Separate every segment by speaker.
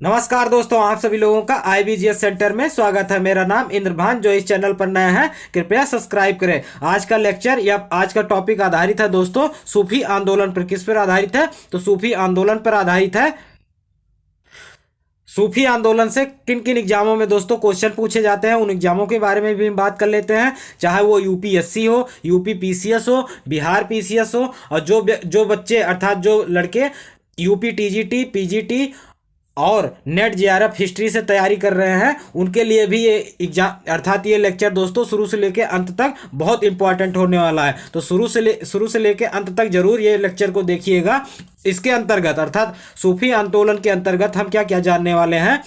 Speaker 1: नमस्कार दोस्तों, आप सभी लोगों का IBGS सेंटर में स्वागत है। मेरा नाम इंद्रभान। जो इस चैनल पर नया है कृपया सब्सक्राइब करें। आज का लेक्चर या आज का टॉपिक आधारित है दोस्तों सूफी आंदोलन पर। किस पर आधारित है? तो सूफी आंदोलन पर आधारित है। सूफी आंदोलन से किन किन एग्जामों में दोस्तों क्वेश्चन पूछे जाते हैं, उन एग्जामों के बारे में भी हम बात कर लेते हैं। चाहे वो UPSC हो, UP PCS हो, बिहार PCS हो, और जो बच्चे अर्थात जो लड़के UP TGT PGT और नेट JRF हिस्ट्री से तैयारी कर रहे हैं, उनके लिए भी ये एग्जाम अर्थात ये लेक्चर दोस्तों शुरू से लेकर अंत तक बहुत इंपॉर्टेंट होने वाला है। तो शुरू से लेकर अंत तक जरूर ये लेक्चर को देखिएगा। इसके अंतर्गत अर्थात सूफी आंदोलन के अंतर्गत हम क्या क्या जानने वाले हैं।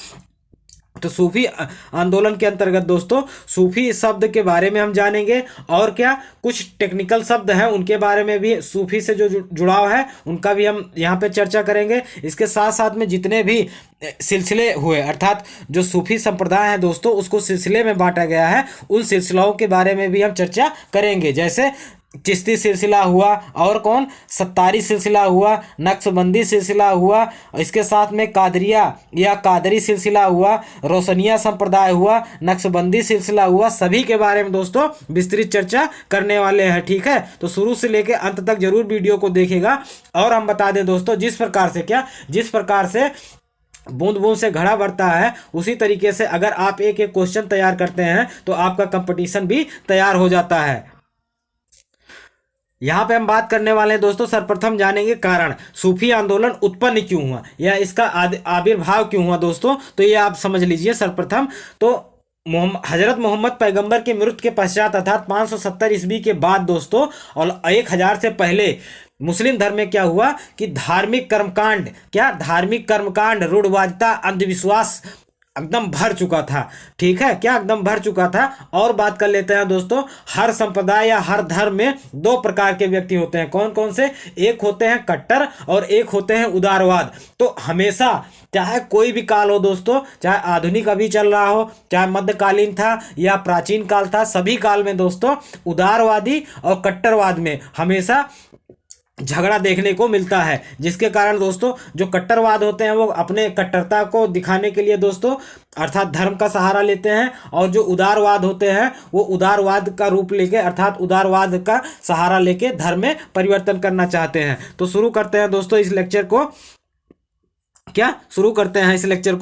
Speaker 1: तो सूफी आंदोलन के अंतर्गत दोस्तों सूफी शब्द के बारे में हम जानेंगे, और क्या कुछ टेक्निकल शब्द हैं उनके बारे में भी, सूफी से जो जुड़ाव है उनका भी हम यहाँ पे चर्चा करेंगे। इसके साथ साथ में जितने भी सिलसिले हुए अर्थात जो सूफी संप्रदाय है दोस्तों उसको सिलसिले में बांटा गया है, उन सिलसिलों के बारे में भी हम चर्चा करेंगे। जैसे चिश्ती सिलसिला हुआ, और कौन, सत्तारी सिलसिला हुआ, नक्शबंदी सिलसिला हुआ, इसके साथ में कादरिया या कादरी सिलसिला हुआ, रोशनिया संप्रदाय हुआ, नक्शबंदी सिलसिला हुआ, सभी के बारे में दोस्तों विस्तृत चर्चा करने वाले हैं। ठीक है, तो शुरू से लेकर अंत तक जरूर वीडियो को देखिएगा। और हम बता दें दोस्तों, जिस प्रकार से बूंद बूंद से घड़ा बढ़ता है, उसी तरीके से अगर आप एक एक क्वेश्चन तैयार करते हैं तो आपका कंपटीशन भी तैयार हो जाता है। यहाँ पे हम बात करने वाले हैं दोस्तों, सर्वप्रथम जानेंगे कारण सूफी आंदोलन उत्पन्न क्यों हुआ या इसका आविर्भाव क्यों हुआ दोस्तों। तो ये आप समझ लीजिए। सर्वप्रथम तो हजरत मोहम्मद पैगंबर की मृत्यु के पश्चात अर्थात 570 ईस्वी के बाद दोस्तों और 1000 से पहले मुस्लिम धर्म में क्या हुआ कि धार्मिक कर्मकांड, रूढ़वादिता, अंधविश्वास एकदम भर चुका था। ठीक है, क्या एकदम भर चुका था। और बात कर लेते हैं दोस्तों, हर संप्रदाय या हर धर्म में दो प्रकार के व्यक्ति होते हैं। कौन कौन से? एक होते हैं कट्टर और एक होते हैं उदारवाद। तो हमेशा चाहे कोई भी काल हो दोस्तों, चाहे आधुनिक अभी चल रहा हो, चाहे मध्यकालीन था या प्राचीन काल था, सभी काल में दोस्तों उदारवादी और कट्टरवाद में हमेशा झगड़ा देखने को मिलता है। जिसके कारण दोस्तों जो कट्टरवाद होते हैं वो अपने कट्टरता को दिखाने के लिए दोस्तों अर्थात धर्म का सहारा लेते हैं, और जो उदारवाद होते हैं वो उदारवाद का रूप लेके अर्थात उदारवाद का सहारा लेके धर्म में परिवर्तन करना चाहते हैं। तो शुरू करते हैं दोस्तों इस लेक्चर को।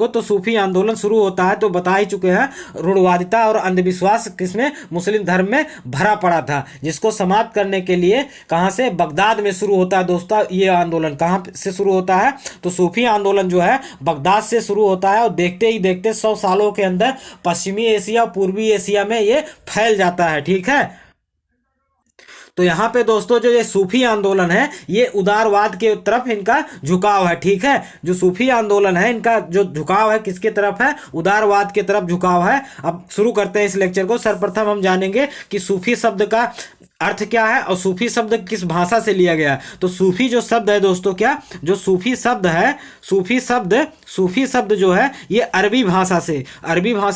Speaker 1: तो सूफी आंदोलन शुरू होता है तो बता ही चुके हैं, रूढ़वादिता और अंधविश्वास किसमें? मुस्लिम धर्म में भरा पड़ा था, जिसको समाप्त करने के लिए कहाँ से? बगदाद में शुरू होता है दोस्तों। ये आंदोलन कहाँ से शुरू होता है? तो सूफी आंदोलन जो है बगदाद से शुरू होता है, और देखते ही देखते 100 सालों के अंदर पश्चिमी एशिया और पूर्वी एशिया में ये फैल जाता है। ठीक है, तो यहाँ पे दोस्तों जो ये सूफी आंदोलन है ये उदारवाद के तरफ इनका झुकाव है। ठीक है, जो सूफी आंदोलन है इनका जो झुकाव है किसके तरफ है? उदारवाद के तरफ झुकाव है। अब शुरू करते हैं इस लेक्चर को। सर्वप्रथम हम जानेंगे कि सूफी शब्द का अर्थ क्या है और सूफी शब्द किस भाषा से लिया गया है। तो सूफी जो शब्द है दोस्तों, क्या जो सूफी शब्द है, सूफी शब्द जो है ये अरबी भाषा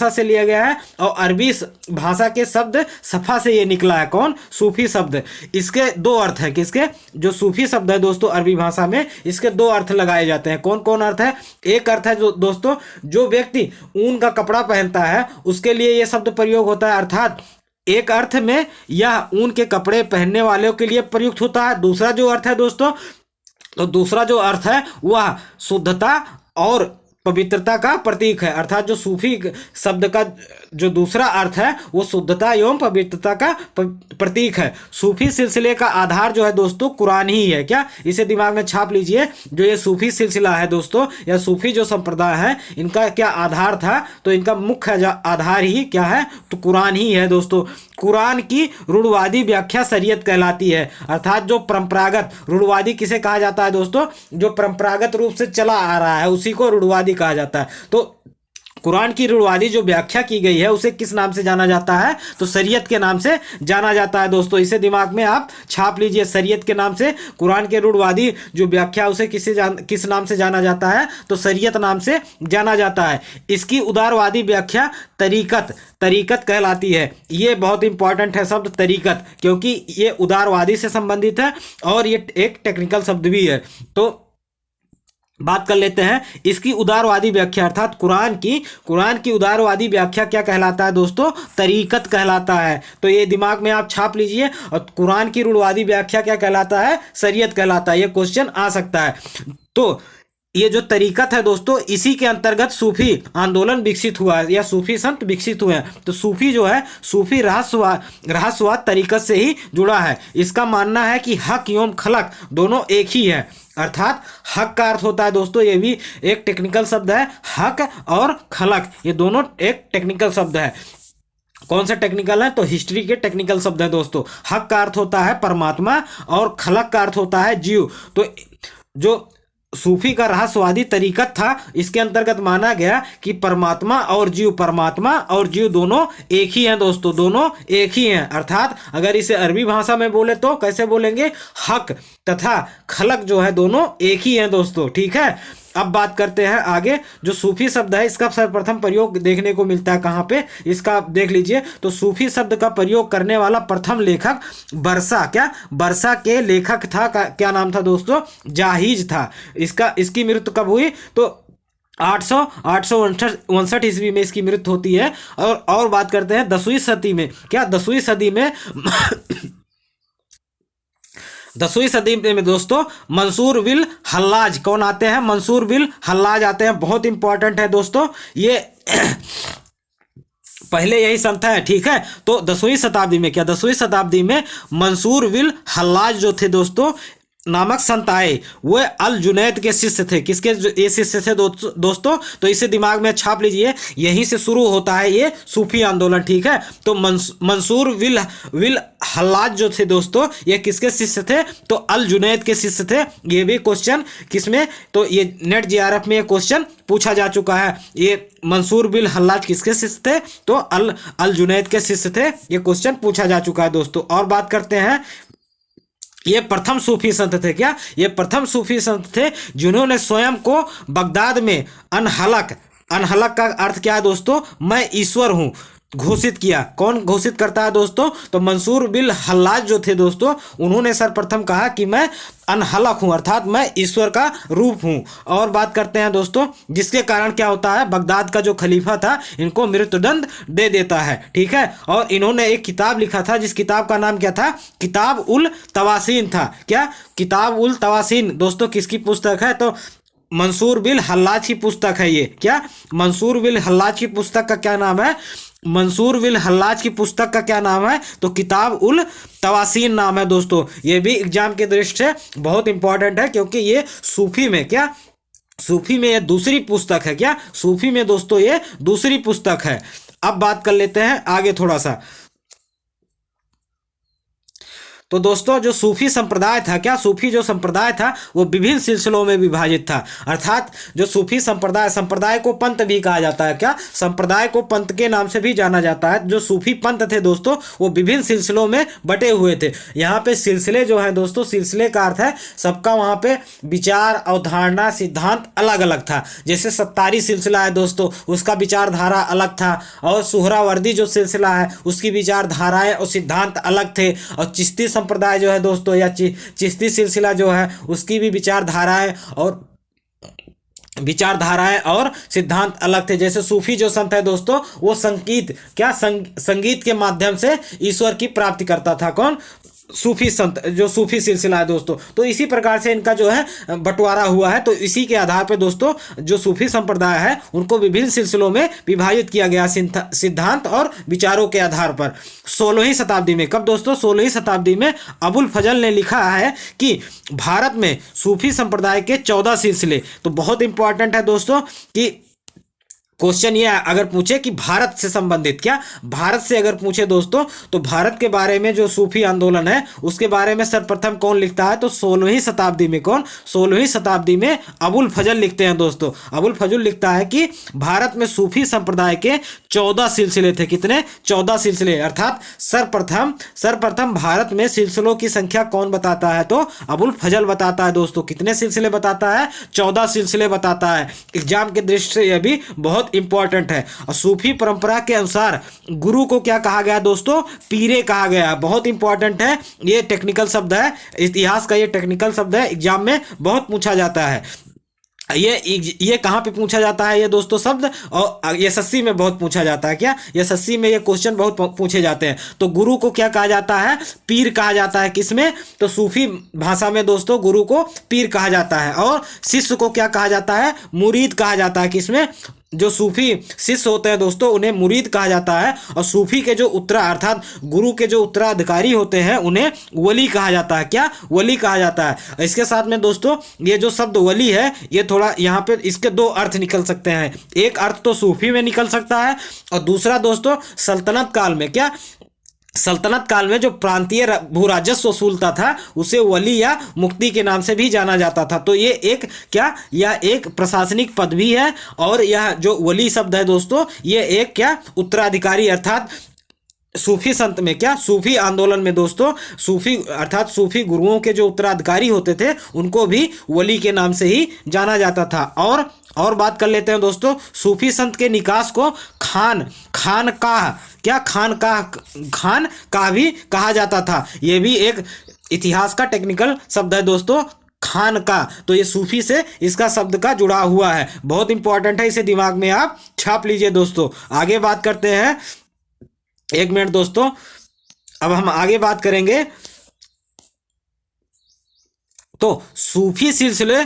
Speaker 1: से लिया गया है, और अरबी भाषा के शब्द सफा से ये निकला है। कौन? सूफी शब्द। इसके दो अर्थ है। किसके? जो सूफी शब्द है दोस्तों अरबी भाषा में इसके दो अर्थ लगाए जाते हैं। कौन कौन अर्थ है? एक अर्थ है जो दोस्तों जो व्यक्ति ऊन का कपड़ा पहनता है उसके लिए ये शब्द प्रयोग होता है, अर्थात एक अर्थ में यह ऊन के कपड़े पहनने वालों के लिए प्रयुक्त होता है। दूसरा जो अर्थ है दोस्तों, तो दूसरा जो अर्थ है वह शुद्धता और पवित्रता का प्रतीक है। अर्थात जो सूफी शब्द का जो दूसरा अर्थ है वो शुद्धता एवं पवित्रता का प्रतीक है। सूफी सिलसिले का आधार जो है दोस्तों कुरान ही है। क्या? इसे दिमाग में छाप लीजिए। जो ये सूफी सिलसिला है दोस्तों या सूफी जो संप्रदाय है इनका क्या आधार था? तो इनका मुख्य आधार ही क्या है? तो कुरान ही है दोस्तों। कुरान की रूढ़वादी व्याख्या शरीयत कहलाती है। अर्थात जो परंपरागत, रूढ़वादी किसे कहा जाता है दोस्तों? जो परंपरागत रूप से चला आ रहा है उसी को रूढ़वादी कहा जाता है। तो कुरान की रूढ़वादी जो व्याख्या की गई है उसे किस नाम से जाना जाता है? तो शरीयत के नाम से जाना जाता है दोस्तों। इसे दिमाग में आप छाप लीजिए। शरीयत के नाम से कुरान के रूढ़वादी जो व्याख्या उसे किस नाम से जाना जाता है? तो शरीयत नाम से जाना जाता है। इसकी उदारवादी व्याख्या तरीकत कहलाती है। ये बहुत इंपॉर्टेंट है शब्द तरीकत, क्योंकि ये उदारवादी से संबंधित है और ये एक टेक्निकल शब्द भी है। तो बात कर लेते हैं इसकी उदारवादी व्याख्या, अर्थात कुरान की उदारवादी व्याख्या क्या कहलाता है दोस्तों? तरीकत कहलाता है। तो ये दिमाग में आप छाप लीजिए। और कुरान की रूढ़वादी व्याख्या क्या कहलाता है? शरीयत कहलाता है। ये क्वेश्चन आ सकता है। तो ये जो तरीकत है दोस्तों, इसी के अंतर्गत सूफी आंदोलन विकसित हुआ है या सूफी संत विकसित हुए हैं। तो सूफी जो है, सूफी रहस्यवाद तरीकत से ही जुड़ा है। इसका मानना है कि हक एवं खलक दोनों एक ही है। अर्थात हक का अर्थ होता है दोस्तों, ये भी एक टेक्निकल शब्द है, हक और खलक ये दोनों एक टेक्निकल शब्द है। कौन सा टेक्निकल है? तो हिस्ट्री के टेक्निकल शब्द है दोस्तों। हक का अर्थ होता है परमात्मा और खलक का अर्थ होता है जीव। तो जो सूफी का रहस्यवादी तरीकत था, इसके अंतर्गत माना गया कि परमात्मा और जीव दोनों एक ही हैं दोस्तों, दोनों एक ही हैं। अर्थात अगर इसे अरबी भाषा में बोले तो कैसे बोलेंगे? हक तथा खलक जो है दोनों एक ही हैं दोस्तों। ठीक है, अब बात करते हैं आगे। जो सूफी शब्द है, इसका सर्वप्रथम प्रयोग देखने को मिलता है कहाँ पे? इसका आप देख लीजिए। तो सूफी शब्द का प्रयोग करने वाला प्रथम लेखक बरसा के लेखक था, क्या नाम था दोस्तों? जाहिज था। इसकी मृत्यु कब हुई? तो 859 ईस्वी में इसकी मृत्यु होती है। और बात करते हैं 10वीं सदी में। 10वीं सदी में दोस्तों मंसूर बिल हल्लाज कौन आते हैं? मंसूर बिल हल्लाज आते हैं। बहुत इंपॉर्टेंट है दोस्तों ये पहले यही संत है। ठीक है, तो 10वीं शताब्दी में मंसूर बिल हल्लाज जो थे दोस्तों नामक संत आए। वह अल जुनैद के शिष्य थे। किसके ये शिष्य थे दोस्तों? तो इसे दिमाग में छाप लीजिए। यहीं से शुरू होता है ये सूफी आंदोलन। ठीक है, तो मंसूर विल हल्लाज जो थे दोस्तों, ये किसके शिष्य थे? तो अल जुनैद के शिष्य थे। ये भी क्वेश्चन किसमें? तो ये नेट जीआरएफ में ये क्वेश्चन पूछा जा चुका है। ये मंसूर बिल हल्लाज किसके शिष्य थे? तो अल जुनैद के शिष्य थे। ये क्वेश्चन पूछा जा चुका है दोस्तों। और बात करते हैं, ये प्रथम सूफी संत थे। क्या? ये प्रथम सूफी संत थे जिन्होंने स्वयं को बगदाद में अनहलक का अर्थ क्या है दोस्तों? मैं ईश्वर हूं घोषित किया। कौन घोषित करता है दोस्तों? तो मंसूर बिल हल्लाज जो थे दोस्तों, उन्होंने सर्वप्रथम कहा कि मैं अनहलक हूं, अर्थात मैं ईश्वर का रूप हूं। और बात करते हैं दोस्तों, जिसके कारण क्या होता है? बगदाद का जो खलीफा था इनको मृत्युदंड दे देता है। ठीक है, और इन्होंने एक किताब लिखा था, जिस किताब का नाम क्या था? किताब उल तवासीन था। क्या? किताब उल तवासीन दोस्तों किसकी पुस्तक है? तो मंसूर बिल हल्लाज की पुस्तक है ये। क्या? मंसूर बिल हल्लाज की पुस्तक का क्या नाम है? मंसूर बिल हल्लाज की पुस्तक का क्या नाम है? तो किताब उल तवासीन नाम है दोस्तों। ये भी एग्जाम के दृष्टि से बहुत इंपॉर्टेंट है, क्योंकि ये सूफी में ये दूसरी पुस्तक है। क्या? सूफी में दोस्तों ये दूसरी पुस्तक है। अब बात कर लेते हैं आगे थोड़ा सा। तो दोस्तों जो सूफी संप्रदाय था, क्या सूफी जो संप्रदाय था वो विभिन्न सिलसिलों में विभाजित था। अर्थात जो सूफी संप्रदाय को पंथ भी कहा जाता है। क्या? संप्रदाय को पंथ के नाम से भी जाना जाता है। जो सूफी पंथ थे दोस्तों, वो विभिन्न सिलसिलों में बटे हुए थे। यहाँ पे सिलसिले जो है दोस्तों, सिलसिले का अर्थ है सबका वहाँ पे विचार, अवधारणा, सिद्धांत अलग अलग था। जैसे सत्तारी सिलसिला है दोस्तों, उसका विचारधारा अलग था। और सुहरावर्दी जो सिलसिला है उसकी विचारधाराएं और सिद्धांत अलग थे। और चिश्ती संप्रदाय जो है दोस्तों, या चिश्ती सिलसिला जो है, उसकी भी विचारधाराएं और सिद्धांत अलग थे। जैसे सूफी जो संत है दोस्तों, वो संगीत के माध्यम से ईश्वर की प्राप्ति करता था। कौन? सूफी संत, जो सूफी सिलसिला है दोस्तों। तो इसी प्रकार से इनका जो है बंटवारा हुआ है। तो इसी के आधार पर दोस्तों जो सूफी संप्रदाय है उनको विभिन्न सिलसिलों में विभाजित किया गया सिद्धांत और विचारों के आधार पर। 16वीं शताब्दी में, कब दोस्तों? 16वीं शताब्दी में अबुल फजल ने लिखा है कि भारत में सूफी संप्रदाय के 14 सिलसिले। तो बहुत इंपॉर्टेंट है दोस्तों कि क्वेश्चन ये अगर पूछे कि भारत से संबंधित, क्या भारत से अगर पूछे दोस्तों, तो भारत के बारे में जो सूफी आंदोलन है उसके बारे में सर्वप्रथम कौन लिखता है? तो 16वीं शताब्दी में। कौन? 16वीं शताब्दी में अबुल फजल लिखते हैं दोस्तों। अबुल फजल लिखता है कि भारत में सूफी संप्रदाय के 14 सिलसिले थे। कितने? 14 सिलसिले। अर्थात सर्वप्रथम भारत में सिलसिलों की संख्या कौन बताता है? तो अबुल फजल बताता है दोस्तों। कितने सिलसिले बताता है? 14 सिलसिले बताता है। एग्जाम के दृष्टि से यह भी बहुत इंपॉर्टेंट है। और सूफी परंपरा के अनुसार गुरु को क्या कहा गया दोस्तों? पीरे कहा गया। बहुत इंपॉर्टेंट है, ये टेक्निकल शब्द है, इतिहास का ये टेक्निकल शब्द है, एग्जाम में बहुत पूछा जाता है। ये कहाँ पे पूछा जाता है ये दोस्तों शब्द, और एसएससी में बहुत पूछा जाता है। क्या एसएससी में ये क्वेश्चन बहुत पूछे जाते हैं। तो गुरु को क्या कहा जाता है? पीर कहा जाता है। किसमें? तो सूफी भाषा में दोस्तों गुरु को पीर कहा जाता है। और शिष्य को क्या कहा जाता है? मुरीद कहा जाता है। किसमें? जो सूफी शिष्य होते हैं दोस्तों उन्हें मुरीद कहा जाता है। और सूफी के जो अर्थात गुरु के जो उत्तराधिकारी होते हैं उन्हें वली कहा जाता है। क्या? वली कहा जाता है। इसके साथ में दोस्तों ये जो शब्द वली है ये थोड़ा यहाँ पे इसके दो अर्थ निकल सकते हैं। एक अर्थ तो सूफी में निकल सकता है और दूसरा दोस्तों सल्तनत काल में। क्या? सल्तनत काल में जो प्रांतीय भू राजस्व वसूलता था उसे वली या मुफ्ती के नाम से भी जाना जाता था। तो ये एक क्या, यह एक प्रशासनिक पद भी है। और यह जो वली शब्द है दोस्तों ये एक क्या, उत्तराधिकारी अर्थात सूफी संत में क्या, सूफी आंदोलन में दोस्तों सूफी अर्थात सूफी गुरुओं के जो उत्तराधिकारी होते थे उनको भी वली के नाम से ही जाना जाता था। और बात कर लेते हैं दोस्तों सूफी संत के निकास को खानकाह क्या, खानकाह भी कहा जाता था। यह भी एक इतिहास का टेक्निकल शब्द है दोस्तों, खानकाह। तो ये सूफी से इसका शब्द का जुड़ा हुआ है, बहुत इंपॉर्टेंट है, इसे दिमाग में आप छाप लीजिए दोस्तों। आगे बात करते हैं, एक मिनट दोस्तों, अब हम आगे बात करेंगे। तो सूफी सिलसिले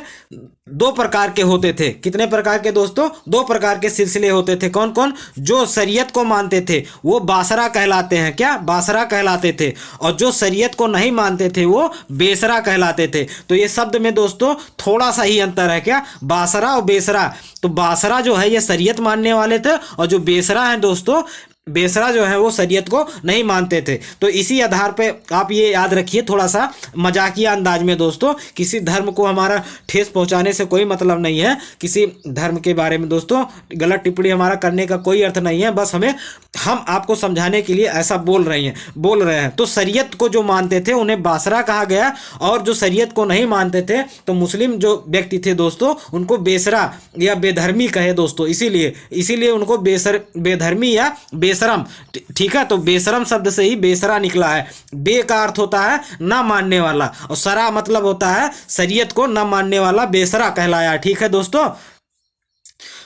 Speaker 1: दो प्रकार के होते थे। कितने प्रकार के दोस्तों? दो प्रकार के सिलसिले होते थे। कौन कौन? जो शरीयत को मानते थे वो बासरा कहलाते हैं। क्या? बासरा कहलाते थे। और जो शरीयत को नहीं मानते थे वो बेसरा कहलाते थे। तो ये शब्द में दोस्तों थोड़ा सा ही अंतर है। क्या? बासरा और बेसरा। तो बासरा जो है ये शरीयत मानने वाले थे और जो बेसरा है दोस्तों, बेसरा जो है वो शरीयत को नहीं मानते थे। तो इसी आधार पे आप ये याद रखिए थोड़ा सा मजाकिया अंदाज में दोस्तों, किसी धर्म को हमारा ठेस पहुंचाने से कोई मतलब नहीं है। किसी धर्म के बारे में दोस्तों गलत टिप्पणी हमारा करने का कोई अर्थ नहीं है। बस हम आपको समझाने के लिए ऐसा बोल रहे हैं। तो शरीयत को जो मानते थे उन्हें बासरा कहा गया, और जो शरीयत को नहीं मानते थे तो मुस्लिम जो व्यक्ति थे दोस्तों उनको बेसरा या बेधर्मी कहे दोस्तों। इसीलिए उनको बेधर्मी या बेशरम, ठीक है। तो बेशरम शब्द से ही बेसरा निकला है। बे का अर्थ होता है ना मानने वाला और सरा मतलब होता है शरीयत को ना मानने वाला, बेसरा कहलाया। ठीक है दोस्तों,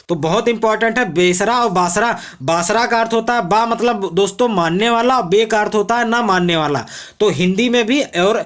Speaker 1: तो बहुत इंपॉर्टेंट है बेसरा और बासरा। बासरा का अर्थ होता है बा मतलब दोस्तों मानने वाला, और बे का अर्थ होता है ना मानने वाला। तो हिंदी में भी और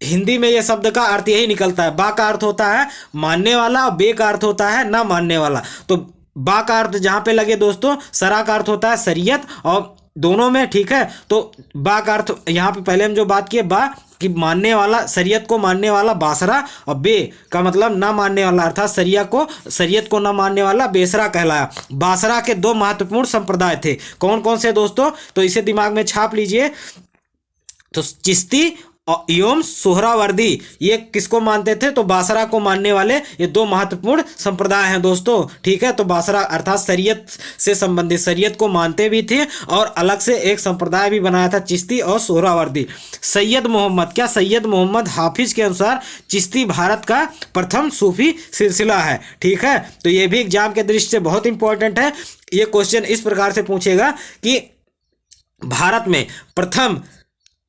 Speaker 1: हिंदी में ये शब्द का अर्थ यही निकलता है। बा का अर्थ होता है मानने वाला और बे का अर्थ होता है ना मानने वाला। तो बा का अर्थ जहां पे लगे दोस्तों, सरा का अर्थ होता है शरीयत, और दोनों में, ठीक है। तो बा का अर्थ यहाँ पे पहले हम जो बात किए बा कि मानने वाला, शरीयत को मानने वाला बासरा, और बे का मतलब ना मानने वाला अर्थात शरीयत को ना मानने वाला बेसरा कहलाया। बासरा के दो महत्वपूर्ण संप्रदाय थे। कौन कौन से दोस्तों? तो इसे दिमाग में छाप लीजिए। तो चिश्ती एवं सोहरावर्दी ये किसको मानते थे? तो बासरा को मानने वाले ये दो महत्वपूर्ण संप्रदाय हैं दोस्तों। ठीक है, तो बासरा अर्थात शरीयत से संबंधित, शरीयत को मानते भी थे और अलग से एक संप्रदाय भी बनाया था, चिश्ती और सोहरावर्दी। सैयद मोहम्मद, क्या सैयद मोहम्मद हाफिज के अनुसार चिश्ती भारत का प्रथम सूफी सिलसिला है। ठीक है, तो ये भी एग्जाम के दृष्टि से बहुत इंपॉर्टेंट है। ये क्वेश्चन इस प्रकार से पूछेगा कि भारत में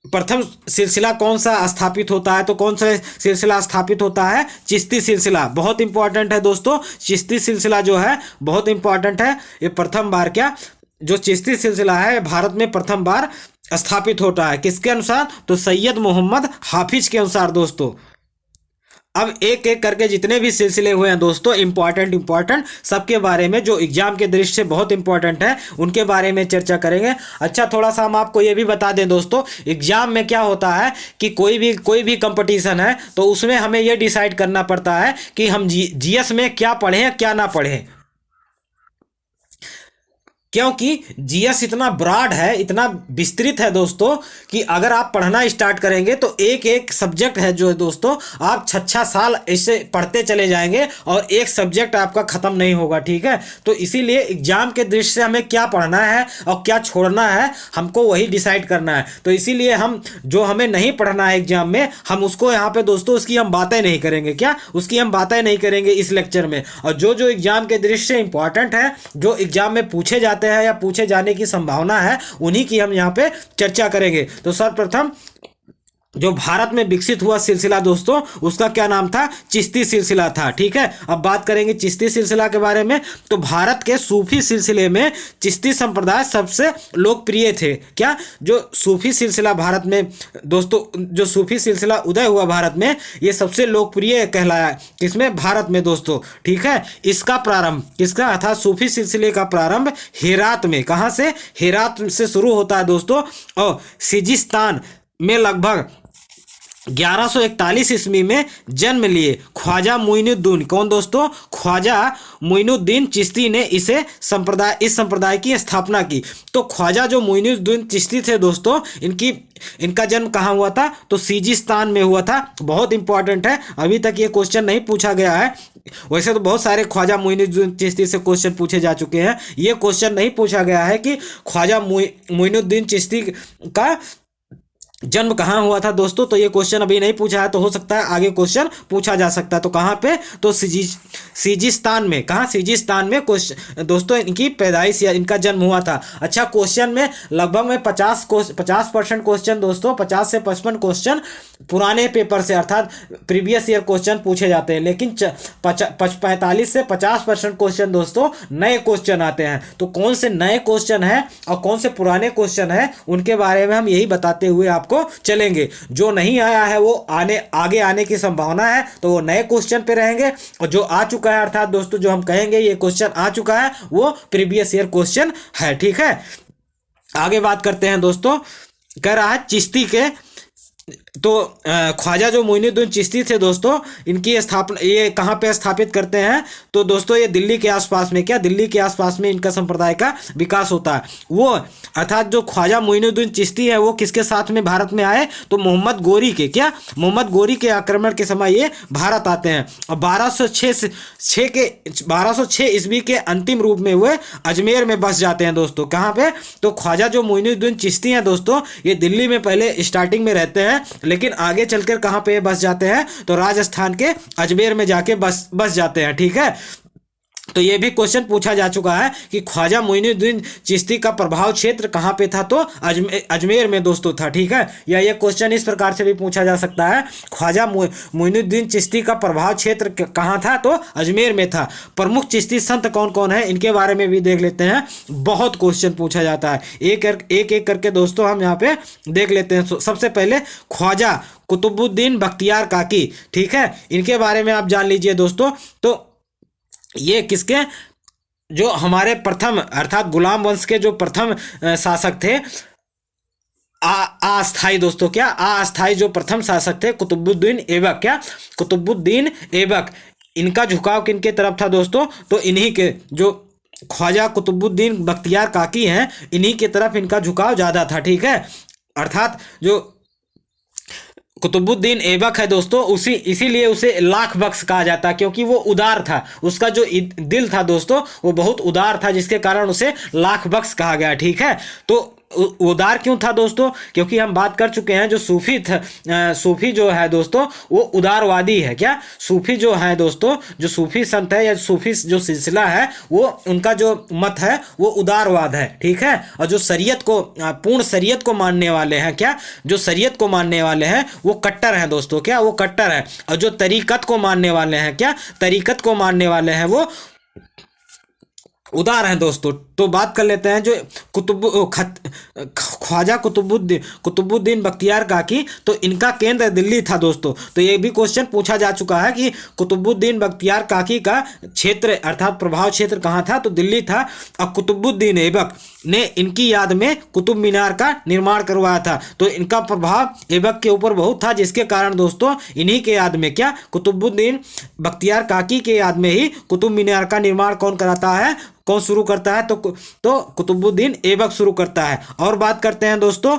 Speaker 1: प्रथम सिलसिला कौन सा स्थापित होता है? तो कौन सा सिलसिला स्थापित होता है? चिश्ती सिलसिला। बहुत इंपॉर्टेंट है दोस्तों, चिश्ती सिलसिला जो है बहुत इंपॉर्टेंट है। ये प्रथम बार क्या, जो चिश्ती सिलसिला है भारत में प्रथम बार स्थापित होता है। किसके अनुसार? तो सैयद मोहम्मद हाफिज के अनुसार दोस्तों। अब एक एक करके जितने भी सिलसिले हुए हैं दोस्तों इंपॉर्टेंट सबके बारे में, जो एग्जाम के दृष्टि से बहुत इंपॉर्टेंट है, उनके बारे में चर्चा करेंगे। अच्छा, थोड़ा सा हम आपको ये भी बता दें दोस्तों, एग्जाम में क्या होता है कि कोई भी कंपटीशन है तो उसमें हमें ये डिसाइड करना पड़ता है कि हम जीएस में क्या पढ़ें क्या ना पढ़ें, क्योंकि जीएस इतना ब्रॉड है, इतना विस्तृत है दोस्तों कि अगर आप पढ़ना स्टार्ट करेंगे तो एक एक सब्जेक्ट है जो है दोस्तों, आप 6 साल ऐसे पढ़ते चले जाएंगे और एक सब्जेक्ट आपका ख़त्म नहीं होगा। ठीक है, तो इसीलिए एग्जाम के दृष्टि से हमें क्या पढ़ना है और क्या छोड़ना है हमको वही डिसाइड करना है। तो इसीलिए हम जो हमें नहीं पढ़ना है एग्जाम में, हम उसको यहाँ पे दोस्तों उसकी हम बातें नहीं करेंगे। क्या? उसकी हम बातें नहीं करेंगे इस लेक्चर में। और जो एग्जाम के दृष्टि से इंपॉर्टेंट है, जो एग्जाम में पूछे जाते हैं या पूछे जाने की संभावना है, उन्हीं की हम यहाँ पे चर्चा करेंगे। तो सर्वप्रथम जो भारत में विकसित हुआ सिलसिला दोस्तों, उसका क्या नाम था? चिश्ती सिलसिला था। ठीक है, अब बात करेंगे चिश्ती सिलसिला के बारे में। तो भारत के सूफी सिलसिले में चिश्ती संप्रदाय सबसे लोकप्रिय थे। क्या? जो सूफी सिलसिला भारत में दोस्तों, जो सूफी सिलसिला उदय हुआ भारत में, ये सबसे लोकप्रिय कहलाया किसमें? भारत में दोस्तों। ठीक है, इसका प्रारंभ किसका अर्थात सूफी सिलसिले का प्रारंभ हेरात में, कहाँ से? हेरात से शुरू होता है दोस्तों, और सिजिस्तान में लगभग 1141 ईस्वी में जन्म लिए ख्वाजा मुइनुद्दीन। कौन दोस्तों? ख्वाजा मुइनुद्दीन चिश्ती ने इस संप्रदाय की स्थापना की। तो ख्वाजा जो मुइनुद्दीन चिश्ती थे दोस्तों, इनका जन्म कहाँ हुआ था? तो सिजिस्तान में हुआ था। बहुत इंपॉर्टेंट है, अभी तक ये क्वेश्चन नहीं पूछा गया है। वैसे तो बहुत सारे ख्वाजा मुइनुद्दीन चिश्ती से क्वेश्चन पूछे जा चुके हैं, ये क्वेश्चन नहीं पूछा गया है कि ख्वाजा मुइनुद्दीन चिश्ती का जन्म कहाँ हुआ था दोस्तों। तो ये क्वेश्चन अभी नहीं पूछा है, तो हो सकता है आगे क्वेश्चन पूछा जा सकता है। तो कहाँ पे? तो सिजिस्तान में। कहाँ? सिजिस्तान में क्वेश्चन दोस्तों इनकी पैदाइश या इनका जन्म हुआ था। अच्छा, क्वेश्चन में लगभग में 50% क्वेश्चन दोस्तों, 50 से 55 क्वेश्चन पुराने पेपर से अर्थात प्रीवियस ईयर क्वेश्चन पूछे जाते हैं, लेकिन 45 से 50% क्वेश्चन दोस्तों नए क्वेश्चन आते हैं। तो कौन से नए क्वेश्चन है और कौन से पुराने क्वेश्चन है, उनके बारे में हम यही बताते हुए आपको चलेंगे। जो नहीं आया है वो आगे आने की संभावना है, तो वो नए क्वेश्चन पे रहेंगे, और जो आ चुका है अर्थात दोस्तों जो हम कहेंगे ये क्वेश्चन आ चुका है, वो प्रीवियस ईयर क्वेश्चन है। ठीक है, आगे बात करते हैं दोस्तों। कह रहा है चिश्ती के, तो ख्वाजा जो मुइनुद्दीन चिश्ती थे दोस्तों, इनकी स्थापना ये कहाँ पे स्थापित करते हैं? तो दोस्तों ये दिल्ली के आसपास में। क्या? दिल्ली के आसपास में इनका संप्रदाय का विकास होता है। वो अर्थात जो ख्वाजा मुइनुद्दीन चिश्ती है वो किसके साथ में भारत में आए? तो मोहम्मद गोरी के। क्या? मोहम्मद गोरी के आक्रमण के समय ये भारत आते हैं, और 1206 ईस्वी के अंतिम रूप में वे अजमेर में बस जाते हैं दोस्तों। कहाँ पे? तो ख्वाजा जो मुइनुद्दीन चिश्ती हैं दोस्तों, ये दिल्ली में पहले स्टार्टिंग में रहते हैं, लेकिन आगे चलकर कहां पे बस जाते हैं? तो राजस्थान के अजमेर में जाके बस जाते हैं। ठीक है, तो ये भी क्वेश्चन पूछा जा चुका है कि ख्वाजा मुइनुद्दीन चिश्ती का प्रभाव क्षेत्र कहाँ पे था? तो अजमेर में दोस्तों था। ठीक है, या ये क्वेश्चन इस प्रकार से भी पूछा जा सकता है, ख्वाजा मुइनुद्दीन चिश्ती का प्रभाव क्षेत्र कहाँ था? तो अजमेर में था। प्रमुख चिश्ती संत कौन कौन है, इनके बारे में भी देख लेते हैं। बहुत क्वेश्चन पूछा जाता है, एक एक करके दोस्तों हम यहाँ पे देख लेते हैं। सबसे पहले ख्वाजा कुतुबुद्दीन बख्तियार काकी। ठीक है, इनके बारे में आप जान लीजिए दोस्तों। तो ये किसके, जो हमारे प्रथम अर्थात गुलाम वंश के जो प्रथम शासक थे, अस्थाई दोस्तों। क्या? अस्थाई जो प्रथम शासक थे कुतुबुद्दीन ऐबक। क्या? कुतुबुद्दीन ऐबक। इनका झुकाव किनके तरफ था दोस्तों? तो इन्हीं के, जो ख्वाजा कुतुबुद्दीन बख्तियार काकी हैं, इन्हीं के तरफ इनका झुकाव ज़्यादा था। ठीक है, अर्थात जो कुतुबुद्दीन ऐबक है दोस्तों, इसीलिए उसे लाख बख्श कहा जाता है, क्योंकि वो उदार था। उसका जो दिल था दोस्तों वो बहुत उदार था, जिसके कारण उसे लाख बख्श कहा गया। ठीक है, तो उदार क्यों था दोस्तों? क्योंकि हम बात कर चुके हैं जो सूफी जो है दोस्तों वो उदारवादी है। क्या? सूफी जो है दोस्तों, जो सूफी संत है या सूफी जो सिलसिला है, वो उनका जो मत है वो उदारवाद है। ठीक है, और जो शरीयत को, पूर्ण शरीयत को मानने वाले हैं, क्या? जो शरीयत को मानने वाले हैं वो कट्टर हैं दोस्तों। क्या? वो कट्टर है। और जो तरीकत को मानने वाले हैं, क्या? तरीकत को मानने वाले हैं वो उदार हैं दोस्तों। तो बात कर लेते हैं जो ख्वाजा कुतुबुद्दीन बख्तियार काकी, तो इनका केंद्र दिल्ली था दोस्तों। तो ये भी क्वेश्चन पूछा जा चुका है कि कुतुबुद्दीन बख्तियार काकी का क्षेत्र अर्थात प्रभाव क्षेत्र कहाँ था? तो दिल्ली था। और कुतुबुद्दीन ऐबक ने इनकी याद में कुतुब मीनार का निर्माण करवाया था। तो इनका प्रभाव ऐबक के ऊपर बहुत था, जिसके कारण दोस्तों इन्हीं के याद में, क्या? कुतुबुद्दीन बख्तियार काकी के याद में ही कुतुब मीनार का निर्माण कौन कराता है? कौन शुरू करता है? तो कुतुबुद्दीन ऐबक शुरू करता है। और बात करते हैं दोस्तों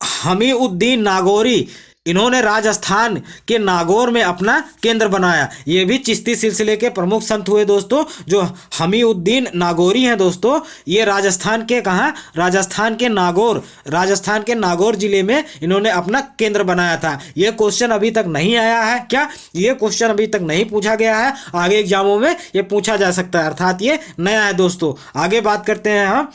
Speaker 1: हमीउद्दीन नागौरी। इन्होंने राजस्थान के नागौर में अपना केंद्र बनाया। ये भी चिश्ती सिलसिले के प्रमुख संत हुए दोस्तों। जो हमीउद्दीन नागौरी हैं दोस्तों, ये राजस्थान के कहाँ? राजस्थान के नागौर जिले में इन्होंने अपना केंद्र बनाया था। ये क्वेश्चन अभी तक नहीं आया है। क्या? ये क्वेश्चन अभी तक नहीं पूछा गया है, आगे एग्जामों में ये पूछा जा सकता है, अर्थात ये नया है दोस्तों। आगे बात करते हैं हम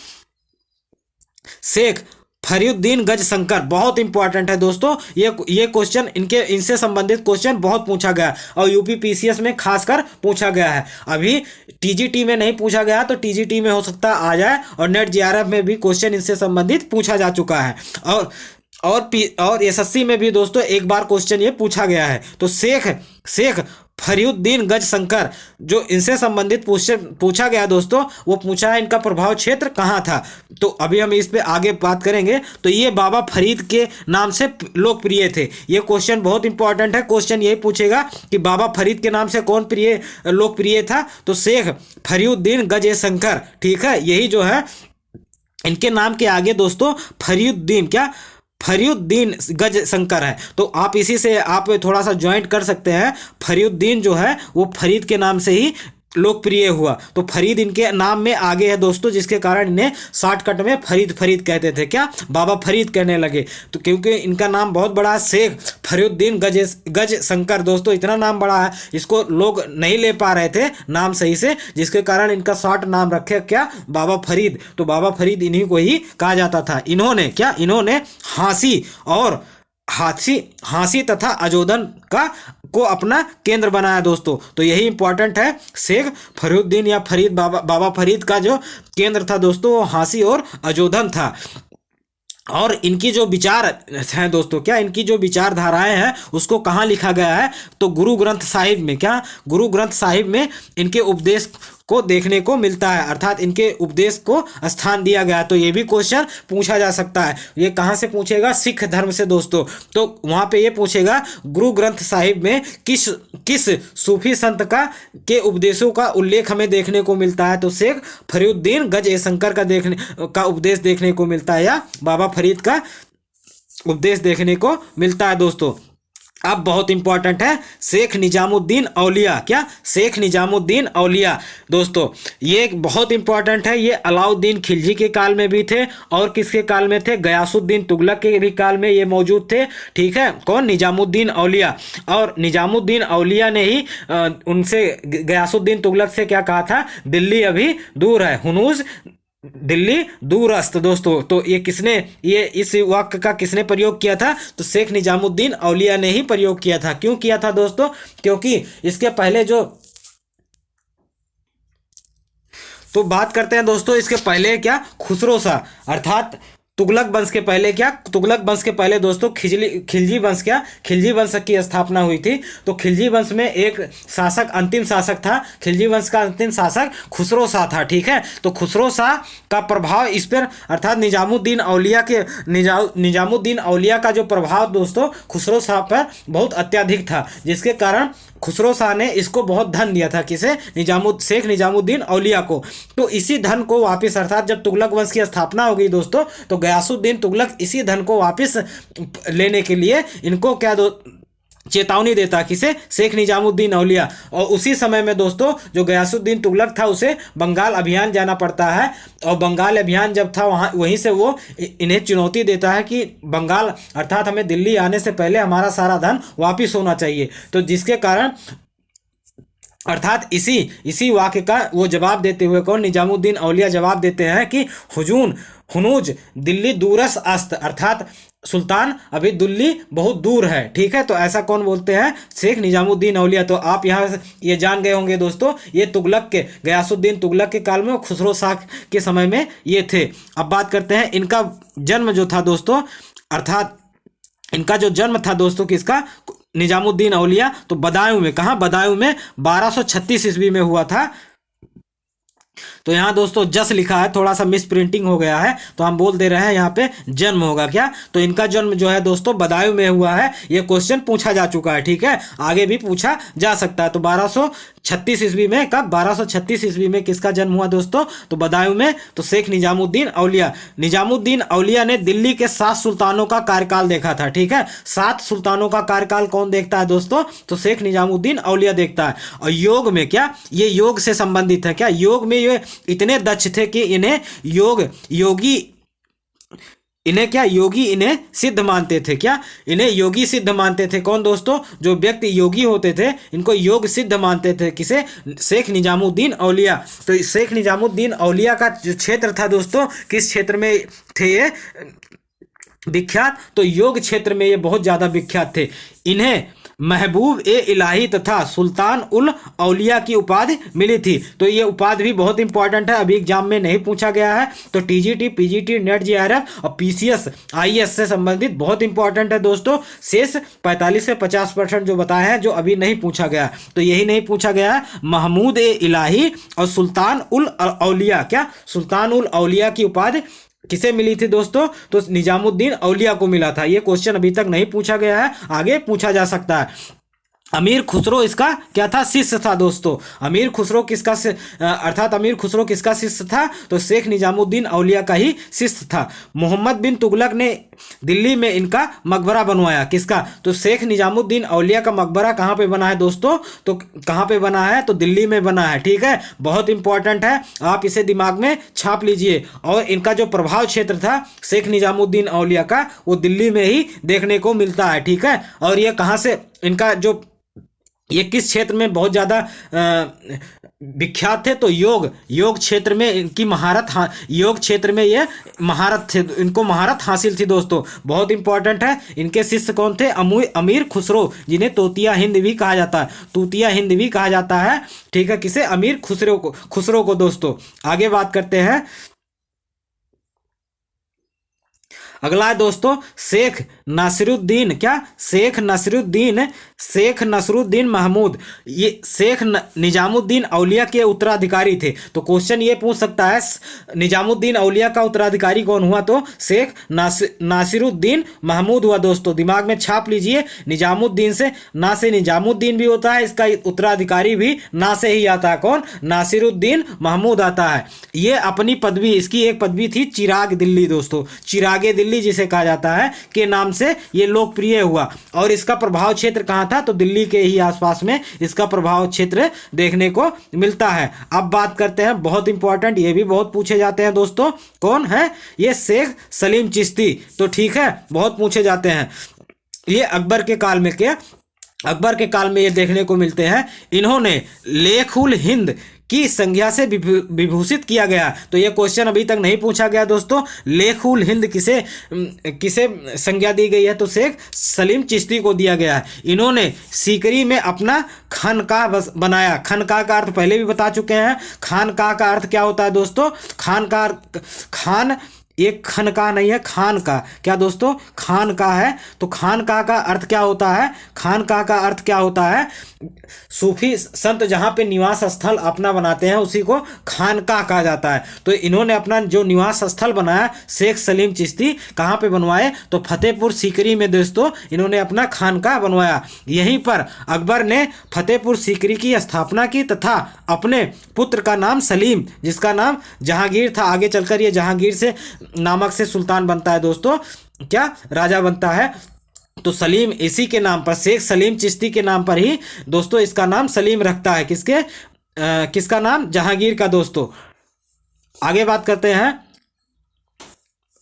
Speaker 1: शेख फरीउद्दीन गजशंकर, बहुत इंपॉर्टेंट है दोस्तों। ये क्वेश्चन इनसे संबंधित क्वेश्चन बहुत पूछा गया और यूपी पीसीएस में खासकर पूछा गया है। अभी टीजीटी में नहीं पूछा गया तो टीजीटी में हो सकता है आ जाए, और नेट जीआरएफ में भी क्वेश्चन इनसे संबंधित पूछा जा चुका है, और एसएससी में भी दोस्तों एक बार क्वेश्चन ये पूछा गया है। तो शेख फरीउद्दीन गजशंकर जो इनसे संबंधित पूछा गया दोस्तों, वो पूछा है इनका प्रभाव क्षेत्र कहाँ था। तो अभी हम इस पे आगे बात करेंगे। तो ये बाबा फरीद के नाम से लोकप्रिय थे। ये क्वेश्चन बहुत इंपॉर्टेंट है। क्वेश्चन यही पूछेगा कि बाबा फरीद के नाम से कौन लोकप्रिय था, तो शेख फरीउद्दीन गजशंकर, ठीक है। यही जो है इनके नाम के आगे दोस्तों फरीउद्दीन गजशंकर है। तो आप इसी से आप थोड़ा सा ज्वाइंट कर सकते हैं। फरीउद्दीन जो है वो फरीद के नाम से ही लोकप्रिय हुआ, तो फरीद इनके नाम में आगे है दोस्तों, जिसके कारण इन्हें शॉर्टकट में फरीद कहते थे। क्या? बाबा फरीद कहने लगे। तो क्योंकि इनका नाम बहुत बड़ा है, शेख फरीउद्दीन गजशंकर दोस्तों, इतना नाम बड़ा है, इसको लोग नहीं ले पा रहे थे नाम सही से, जिसके कारण इनका शॉर्ट नाम रखे क्या? बाबा फरीद। तो बाबा फरीद इन्हीं को ही कहा जाता था। इन्होंने हांसी तथा अजोधन को अपना केंद्र बनाया दोस्तों। तो यही इंपॉर्टेंट है। शेख फरीउद्दीन या बाबा फरीद का जो केंद्र था दोस्तों, वो हांसी और अजोधन था। और इनकी जो विचार हैं दोस्तों, इनकी जो विचारधाराएं हैं उसको कहाँ लिखा गया है? तो गुरु ग्रंथ साहिब में इनके उपदेश को देखने को मिलता है, अर्थात इनके उपदेश को स्थान दिया गया। तो ये भी क्वेश्चन पूछा जा सकता है। ये कहाँ से पूछेगा? सिख धर्म से दोस्तों। तो वहाँ पे ये पूछेगा गुरु ग्रंथ साहिब में किस सूफी संत के उपदेशों का उल्लेख हमें देखने को मिलता है? तो शेख फरीउद्दीन गजशंकर का उपदेश देखने को मिलता है, या बाबा फरीद का उपदेश देखने को मिलता है दोस्तों। अब बहुत इंपॉर्टेंट है शेख निजामुद्दीन औलिया। शेख निजामुद्दीन औलिया दोस्तों, ये बहुत इंपॉर्टेंट है। ये अलाउद्दीन खिलजी के काल में भी थे, और किसके काल में थे? गयासुद्दीन तुगलक के भी काल में ये मौजूद थे, ठीक है। कौन? निजामुद्दीन औलिया। और निजामुद्दीन औलिया ने ही उनसे गयासुद्दीन तुगलक से क्या कहा था? दिल्ली अभी दूर है, हुनूज दिल्ली दूरस्त दोस्तों। तो ये इस वाक्य का किसने प्रयोग किया था? तो शेख निजामुद्दीन औलिया ने ही प्रयोग किया था। क्यों किया था दोस्तों? क्योंकि इसके पहले तो बात करते हैं दोस्तों, इसके पहले खुसरो शाह, अर्थात तुगलक वंश के पहले दोस्तों खिलजी वंश की स्थापना हुई थी। तो खिलजी वंश में एक अंतिम शासक था। खिलजी वंश का अंतिम शासक खुसरो शाह था, ठीक है। तो खुसरो शाह का प्रभाव इस पर, अर्थात निजामुद्दीन औलिया का जो प्रभाव दोस्तों खुसरो शाह पर बहुत अत्यधिक था, जिसके कारण खुसरो शाह ने इसको बहुत धन दिया था। किसे? शेख निजामुद्दीन औलिया को। तो इसी धन को वापस, अर्थात जब तुगलक वंश की स्थापना हो गई दोस्तों, तो गयासुद्दीन तुगलक इसी धन को वापस लेने के लिए इनको चेतावनी देता। किसे? शेख निजामुद्दीन औलिया। और उसी समय में दोस्तों जो गयासुद्दीन तुगलक था, उसे बंगाल अभियान जाना पड़ता है। और बंगाल अभियान जब था वहीं से वो इन्हें चुनौती देता है कि बंगाल, अर्थात हमें दिल्ली आने से पहले हमारा सारा धन वापिस होना चाहिए। तो जिसके कारण, अर्थात इसी वाक्य का वो जवाब देते हुए कौन? निजामुद्दीन औलिया जवाब देते हैं कि हुनूज दिल्ली दूरस अस्त, अर्थात सुल्तान अभी दिल्ली बहुत दूर है, ठीक है। तो ऐसा कौन बोलते हैं? शेख निजामुद्दीन औलिया। तो आप यहाँ ये जान गए होंगे दोस्तों, ये गयासुद्दीन तुगलक के काल में, खुसरो शाह के समय में ये थे। अब बात करते हैं इनका जन्म जो था दोस्तों, अर्थात इनका जो जन्म था दोस्तों किसका? निजामुद्दीन औलिया। तो बदायूं में, कहाँ? बदायूं में 1236 ईस्वी में हुआ था। तो यहाँ दोस्तों जस लिखा है, थोड़ा सा मिस प्रिंटिंग हो गया है, तो हम बोल दे रहे हैं यहाँ पे जन्म होगा। क्या? तो इनका जन्म जो है दोस्तों बदायूं में हुआ है। ये क्वेश्चन पूछा जा चुका है, ठीक है, आगे भी पूछा जा सकता है। तो 1236 ईस्वी में, कब? 1236 ईस्वी में किसका जन्म हुआ दोस्तों? तो बदायूं में। तो शेख निजामुद्दीन औलिया ने दिल्ली के 7 सुल्तानों का कार्यकाल देखा था, ठीक है। 7 सुल्तानों का कार्यकाल कौन देखता है दोस्तों? तो शेख निजामुद्दीन औलिया देखता है। और योग में ये योग से संबंधित है। क्या? योग में ये इतने दक्ष थे कि योगी इन्हें सिद्ध मानते थे। क्या? इन्हें योगी सिद्ध मानते थे। कौन दोस्तों? जो व्यक्ति योगी होते थे इनको योग सिद्ध मानते थे। किसे? शेख निजामुद्दीन औलिया। तो शेख निजामुद्दीन औलिया का जो क्षेत्र था दोस्तों, किस क्षेत्र में थे ये? विख्यात, तो योग क्षेत्र में ये बहुत ज्यादा विख्यात थे। इन्हें महबूब ए इलाही तथा सुल्तान उल औलिया की उपाधि मिली थी। तो ये उपाधि भी बहुत इंपॉर्टेंट है, अभी एग्जाम में नहीं पूछा गया है। तो टीजीटी, पीजीटी, नेट, जेआरएफ और पीसीएस, आईएएस से संबंधित बहुत इंपॉर्टेंट है दोस्तों। शेष 45 से 50% जो बताए हैं जो अभी नहीं पूछा गया, तो यही नहीं पूछा गया है। महमूद ए इलाही और सुल्तान उल औलिया, क्या सुल्तान उल औलिया की उपाधि किसे मिली थी दोस्तों? तो निजामुद्दीन औलिया को मिला था। ये क्वेश्चन अभी तक नहीं पूछा गया है, आगे पूछा जा सकता है। अमीर खुसरो इसका क्या था? शिष्य था दोस्तों। अमीर खुसरो किसका अर्थात अमीर खुसरो किसका शिष्य था? तो शेख निजामुद्दीन औलिया का ही शिष्य था। मोहम्मद बिन तुगलक ने दिल्ली में इनका मकबरा बनवाया, किसका? तो शेख निजामुद्दीन औलिया का मकबरा कहाँ पे बना है दोस्तों? तो कहाँ पे बना है? तो दिल्ली में बना है। ठीक है, बहुत इंपॉर्टेंट है, आप इसे दिमाग में छाप लीजिए। और इनका जो प्रभाव क्षेत्र था शेख निजामुद्दीन औलिया का, वो दिल्ली में ही देखने को मिलता है। ठीक है, और ये कहाँ से इनका जो ये किस क्षेत्र में बहुत ज़्यादा विख्यात थे? तो योग क्षेत्र में इनकी महारत, योग क्षेत्र में ये महारत थे, इनको महारत हासिल थी दोस्तों। बहुत इंपॉर्टेंट है। इनके शिष्य कौन थे? अमीर खुसरो, जिन्हें तोतिया हिंद भी कहा जाता है, तूतिया हिंद भी कहा जाता है। ठीक है, किसे? अमीर खुसरो को दोस्तों। आगे बात करते हैं। अगला है दोस्तों शेख नासिरुद्दीन, क्या? शेख नसरुद्दीन महमूद। ये शेख निजामुद्दीन औलिया के उत्तराधिकारी थे। तो क्वेश्चन ये पूछ सकता है निजामुद्दीन औलिया का उत्तराधिकारी कौन हुआ? तो शेख नासिरुद्दीन महमूद हुआ दोस्तों। दिमाग में छाप लीजिए, निजामुद्दीन से निजामुद्दीन भी होता है, इसका उत्तराधिकारी भी ना से ही आता है। कौन? नासिरुद्दीन महमूद आता है। ये अपनी पदवी, इसकी एक पदवी थी चिराग दिल्ली दोस्तों, चिरागे दिल्ली जिसे कहा जाता है के नाम से ये लोकप्रिय हुआ। और इसका प्रभाव क्षेत्र कहां था? तो दिल्ली के ही आसपास में इसका प्रभाव क्षेत्र देखने को मिलता है। अब बात करते हैं, बहुत इंपॉर्टेंट, ये भी बहुत पूछे जाते हैं दोस्तों, कौन है? ये शेख सलीम चिश्ती। तो ठीक है, बहुत पूछे जाते हैं। ये अकबर के काल में ये देखने को मिलते हैं। इन्होंने लेख उल हिंद की संज्ञा से विभूषित किया गया। तो ये क्वेश्चन अभी तक नहीं पूछा गया दोस्तों। लेख उल हिंद किसे संज्ञा दी गई है? तो शेख सलीम चिश्ती को दिया गया है। इन्होंने सीकरी में अपना खानकाह बनाया। खानकाह का अर्थ पहले भी बता चुके हैं। खानकाह का अर्थ क्या होता है दोस्तों? खान एक खनका नहीं है, खान का। क्या दोस्तों? खान का है। तो खानकाह का अर्थ क्या होता है? खानकाह का अर्थ क्या होता है? सूफी संत जहाँ पे निवास स्थल अपना बनाते हैं उसी को खानकाह कहा जाता है। तो इन्होंने अपना जो निवास स्थल बनाया शेख सलीम चिश्ती, कहाँ पे बनवाए? तो फतेहपुर सीकरी में दोस्तों इन्होंने अपना खानकाह बनवाया। यहीं पर अकबर ने फतेहपुर सीकरी की स्थापना की तथा अपने पुत्र का नाम सलीम, जिसका नाम जहांगीर था, आगे चलकर ये जहांगीर से नामक से सुल्तान बनता है दोस्तों, क्या? राजा बनता है। तो सलीम इसी के नाम पर, शेख सलीम चिश्ती के नाम पर ही दोस्तों इसका नाम सलीम रखता है। किसका नाम? जहांगीर का दोस्तों। आगे बात करते हैं,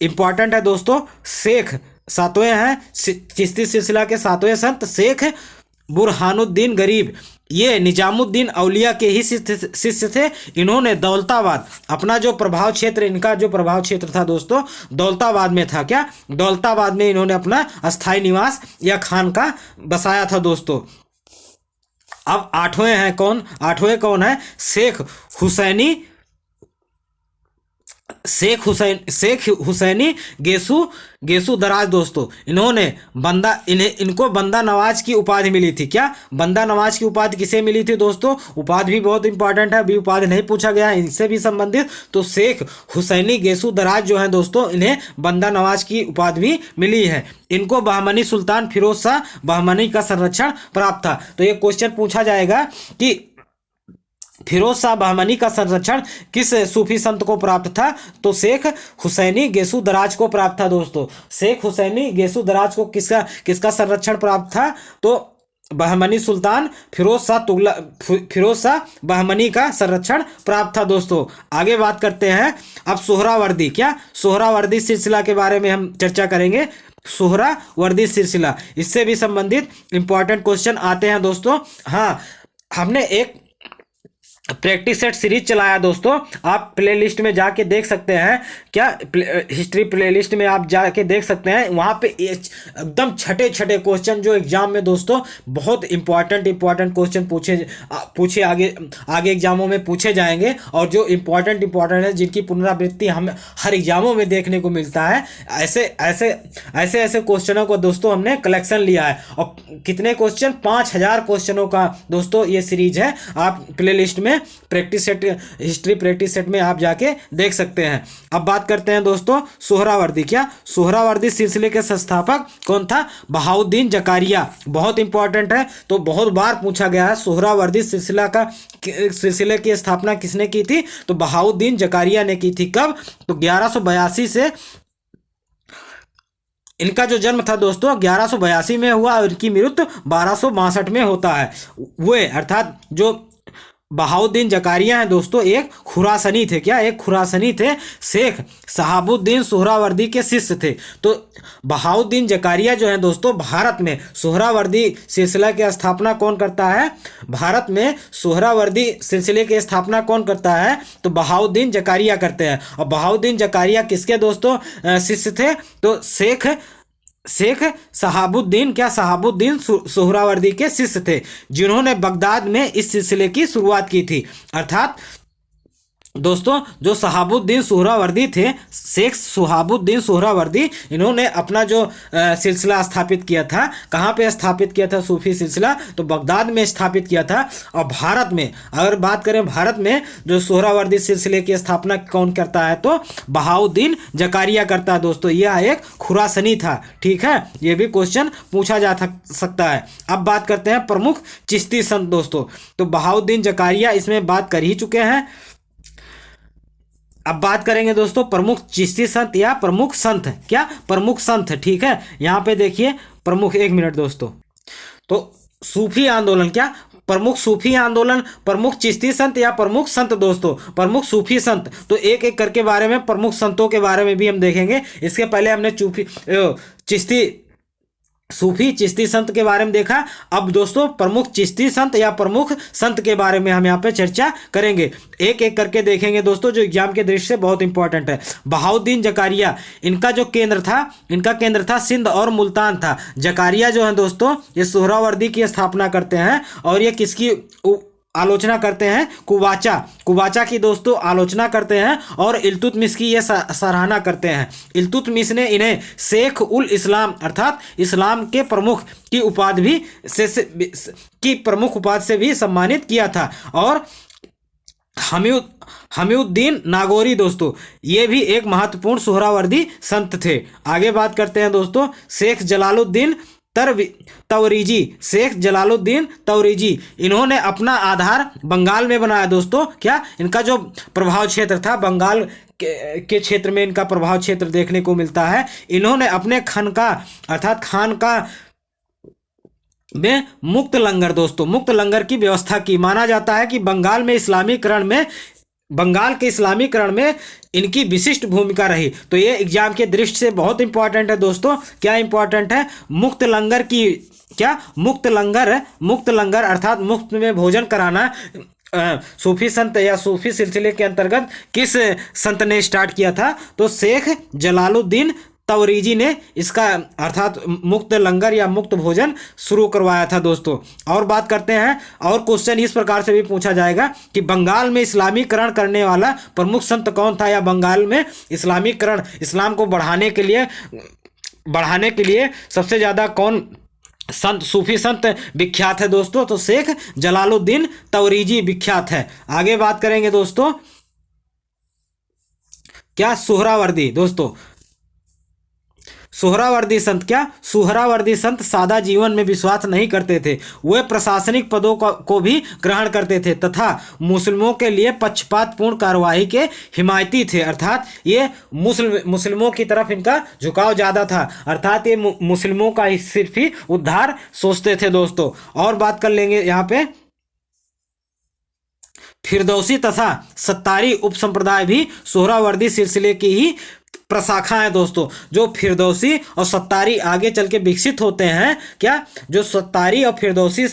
Speaker 1: इंपॉर्टेंट है दोस्तों। शेख सातवें हैं चिश्ती सिलसिला के सातवें संत शेख बुरहानुद्दीन गरीब, ये निजामुद्दीन औलिया के ही शिष्य थे। इन्होंने दौलताबाद, अपना जो प्रभाव क्षेत्र, इनका जो प्रभाव क्षेत्र था दोस्तों दौलताबाद में था। क्या? दौलताबाद में इन्होंने अपना अस्थायी निवास या खानका बसाया था दोस्तों। अब आठवें कौन है? शेख हुसैनी गेसू दराज दोस्तों। इनको बंदा नवाज की उपाधि मिली थी। क्या? बंदा नवाज की उपाधि किसे मिली थी दोस्तों? उपाधि भी बहुत इंपॉर्टेंट है, अभी उपाधि नहीं पूछा गया है, इनसे भी संबंधित। तो शेख हुसैनी गेसू दराज जो है दोस्तों, इन्हें बंदा नवाज की उपाधि भी मिली है। इनको बहमनी सुल्तान फिरोज शाह बहमनी का संरक्षण प्राप्त था। तो ये क्वेश्चन पूछा जाएगा कि फिरोज शाह बहमनी का संरक्षण किस सूफी संत को प्राप्त था? तो शेख हुसैनी गेसू दराज को प्राप्त था दोस्तों। शेख हुसैनी गेसू दराज को किसका संरक्षण प्राप्त था? तो बहमनी सुल्तान फिरोज शाह बहमनी का संरक्षण प्राप्त था दोस्तों। आगे बात करते हैं अब सोहरावर्दी। क्या? सोहरावर्दी सिलसिला के बारे में हम चर्चा करेंगे। सोहरावर्दी सिलसिला, इससे भी संबंधित इंपॉर्टेंट क्वेश्चन आते हैं दोस्तों। हाँ, हमने एक प्रैक्टिस सेट सीरीज चलाया दोस्तों। आप प्लेलिस्ट में जाके देख सकते हैं, क्या हिस्ट्री प्लेलिस्ट में आप जाके देख सकते हैं। वहाँ पे एकदम छठे छठे क्वेश्चन जो एग्जाम में दोस्तों बहुत इंपॉर्टेंट क्वेश्चन पूछे आगे एग्जामों में पूछे जाएंगे, और जो इंपॉर्टेंट है जिनकी पुनरावृत्ति हम हर एग्जामों में देखने को मिलता है, ऐसे क्वेश्चनों को दोस्तों हमने कलेक्शन लिया है। और कितने क्वेश्चन, 5000 क्वेश्चनों का दोस्तों ये सीरीज है। आप प्लेलिस्ट में practice set, history practice set में आप जाके देख सकते हैं। अब बात करते हैं दोस्तों सोहरावर्दी। क्या सोहरावर्दी सिलसिले के संस्थापक कौन था? बहाउद्दीन जकारिया। बहुत इंपॉर्टेंट है, तो बहुत बार पूछा गया है। सोहरावर्दी सिलसिले की स्थापना किसने की थी? तो बहाउद्दीन जकारिया ने की थी। कब? तो 1182 से। इनका जो जन्म था दोस्तों 1182 में हुआ और इनकी मृत्यु 1262 में होता है। वे अर्थात जो बहाउद्दीन जकारिया हैं दोस्तों एक खुरासनी थे। क्या? एक खुरासनी थे। शेख शहाबुद्दीन सोहरावर्दी के शिष्य थे। तो बहाउद्दीन जकारिया जो है दोस्तों भारत में सोहरावर्दी सिलसिला की स्थापना कौन करता है? भारत में सोहरावर्दी सिलसिले की स्थापना कौन करता है? तो बहाउद्दीन जकारिया करते हैं। और बहाउद्दीन जकारिया किसके दोस्तों शिष्य थे? तो शेख शहाबुद्दीन, क्या शहाबुद्दीन सोहरावर्दी के शिष्य थे, जिन्होंने बगदाद में इस सिलसिले की शुरुआत की थी। अर्थात दोस्तों जो शहाबुद्दीन सोहरावर्दी थे, शेख शहाबुद्दीन सोहरावर्दी, इन्होंने अपना जो सिलसिला स्थापित किया था, कहाँ पे स्थापित किया था सूफी सिलसिला? तो बगदाद में स्थापित किया था। और भारत में अगर बात करें, भारत में जो सोहरावर्दी सिलसिले की स्थापना कौन करता है? तो बहाउद्दीन जकारिया करता है दोस्तों। यह एक खुरासनी था। ठीक है, ये भी क्वेश्चन पूछा जा सकता है। अब बात करते हैं प्रमुख चिश्ती संत दोस्तों। तो बहाउद्दीन जकारिया इसमें बात कर ही चुके हैं। अब बात करेंगे दोस्तों प्रमुख चिश्ती संत या प्रमुख संत। क्या? प्रमुख संत। ठीक है, यहाँ पे देखिए प्रमुख, 1 मिनट दोस्तों। तो सूफी आंदोलन, क्या प्रमुख सूफी आंदोलन, प्रमुख चिश्ती संत या प्रमुख संत दोस्तों? प्रमुख सूफी संत। तो एक एक करके बारे में, प्रमुख संतों के बारे में भी हम देखेंगे। इसके पहले हमने सूफी चिश्ती संत के बारे में देखा। अब दोस्तों प्रमुख चिश्ती संत या प्रमुख संत के बारे में हम यहाँ पे चर्चा करेंगे। एक एक करके देखेंगे दोस्तों, जो एग्जाम के दृष्टि से बहुत इंपॉर्टेंट है। बहाउद्दीन जकारिया, इनका जो केंद्र था सिंध और मुल्तान था। जकारिया जो है दोस्तों ये सोहरावर्दी की स्थापना करते हैं, और ये किसकी आलोचना करते हैं? कुवाचा की दोस्तों आलोचना करते हैं, और इल्तुतमिश की ये सराहना करते हैं। इल्तुतमिश ने इन्हें शेख उल इस्लाम अर्थात इस्लाम के प्रमुख की उपाधि भी प्रमुख उपाधि से भी सम्मानित किया था। और हमीउद्दीन नागौरी दोस्तों, ये भी एक महत्वपूर्ण सोहरावर्दी संत थे। आगे बात करते हैं दोस्तों शेख जलालुद्दीन तवरीजी। शेख जलालुद्दीन तवरीजी, इन्होंने अपना आधार बंगाल में बनाया दोस्तों। क्या? इनका जो प्रभाव क्षेत्र था बंगाल के क्षेत्र में इनका प्रभाव क्षेत्र देखने को मिलता है। इन्होंने अपने खानका में मुक्त लंगर दोस्तों, मुक्त लंगर की व्यवस्था की। माना जाता है कि बंगाल के इस्लामीकरण में इनकी विशिष्ट भूमिका रही। तो ये एग्जाम के दृष्टि से बहुत इंपॉर्टेंट है दोस्तों। क्या इंपॉर्टेंट है? मुक्त लंगर की, क्या मुक्त लंगर अर्थात मुफ्त में भोजन कराना सूफी संत या सूफी सिलसिले के अंतर्गत किस संत ने स्टार्ट किया था? तो शेख जलालुद्दीन तवरीजी ने इसका अर्थात मुक्त लंगर या मुक्त भोजन शुरू करवाया था दोस्तों। और बात करते हैं, और क्वेश्चन इस प्रकार से भी पूछा जाएगा कि बंगाल में इस्लामीकरण करने वाला प्रमुख संत कौन था, या बंगाल में इस्लामीकरण, इस्लाम को बढ़ाने के लिए सबसे ज़्यादा कौन संत, सूफी संत विख्यात है दोस्तों? तो शेख जलालुद्दीन तवरीजी विख्यात है। आगे बात करेंगे दोस्तों, क्या सोहरावर्दी दोस्तों, सोहरावर्दी संत, क्या सोहरावर्दी संत सादा जीवन में विश्वास नहीं करते थे। वे प्रशासनिक पदों को भी ग्रहण करते थे तथा मुस्लिमों के लिए पक्षपातपूर्ण कार्यवाही के हिमायती थे। अर्थात ये मुस्लिमों की तरफ इनका झुकाव ज़्यादा था। अर्थात ये मुस्लिमों का ही सिर्फ ही उद्धार सोचते थे दोस्तों। और बात कर लेंगे यहाँ पे फिरदौसी तथा सत्तारी उपसंप्रदाय भी सोहरावर्दी सिलसिले की ही प्रशाखा है दोस्तों। जो फिरदौसी और सत्तारी आगे चल के विकसित होते हैं, क्या जो सत्तारी और फिरदौसी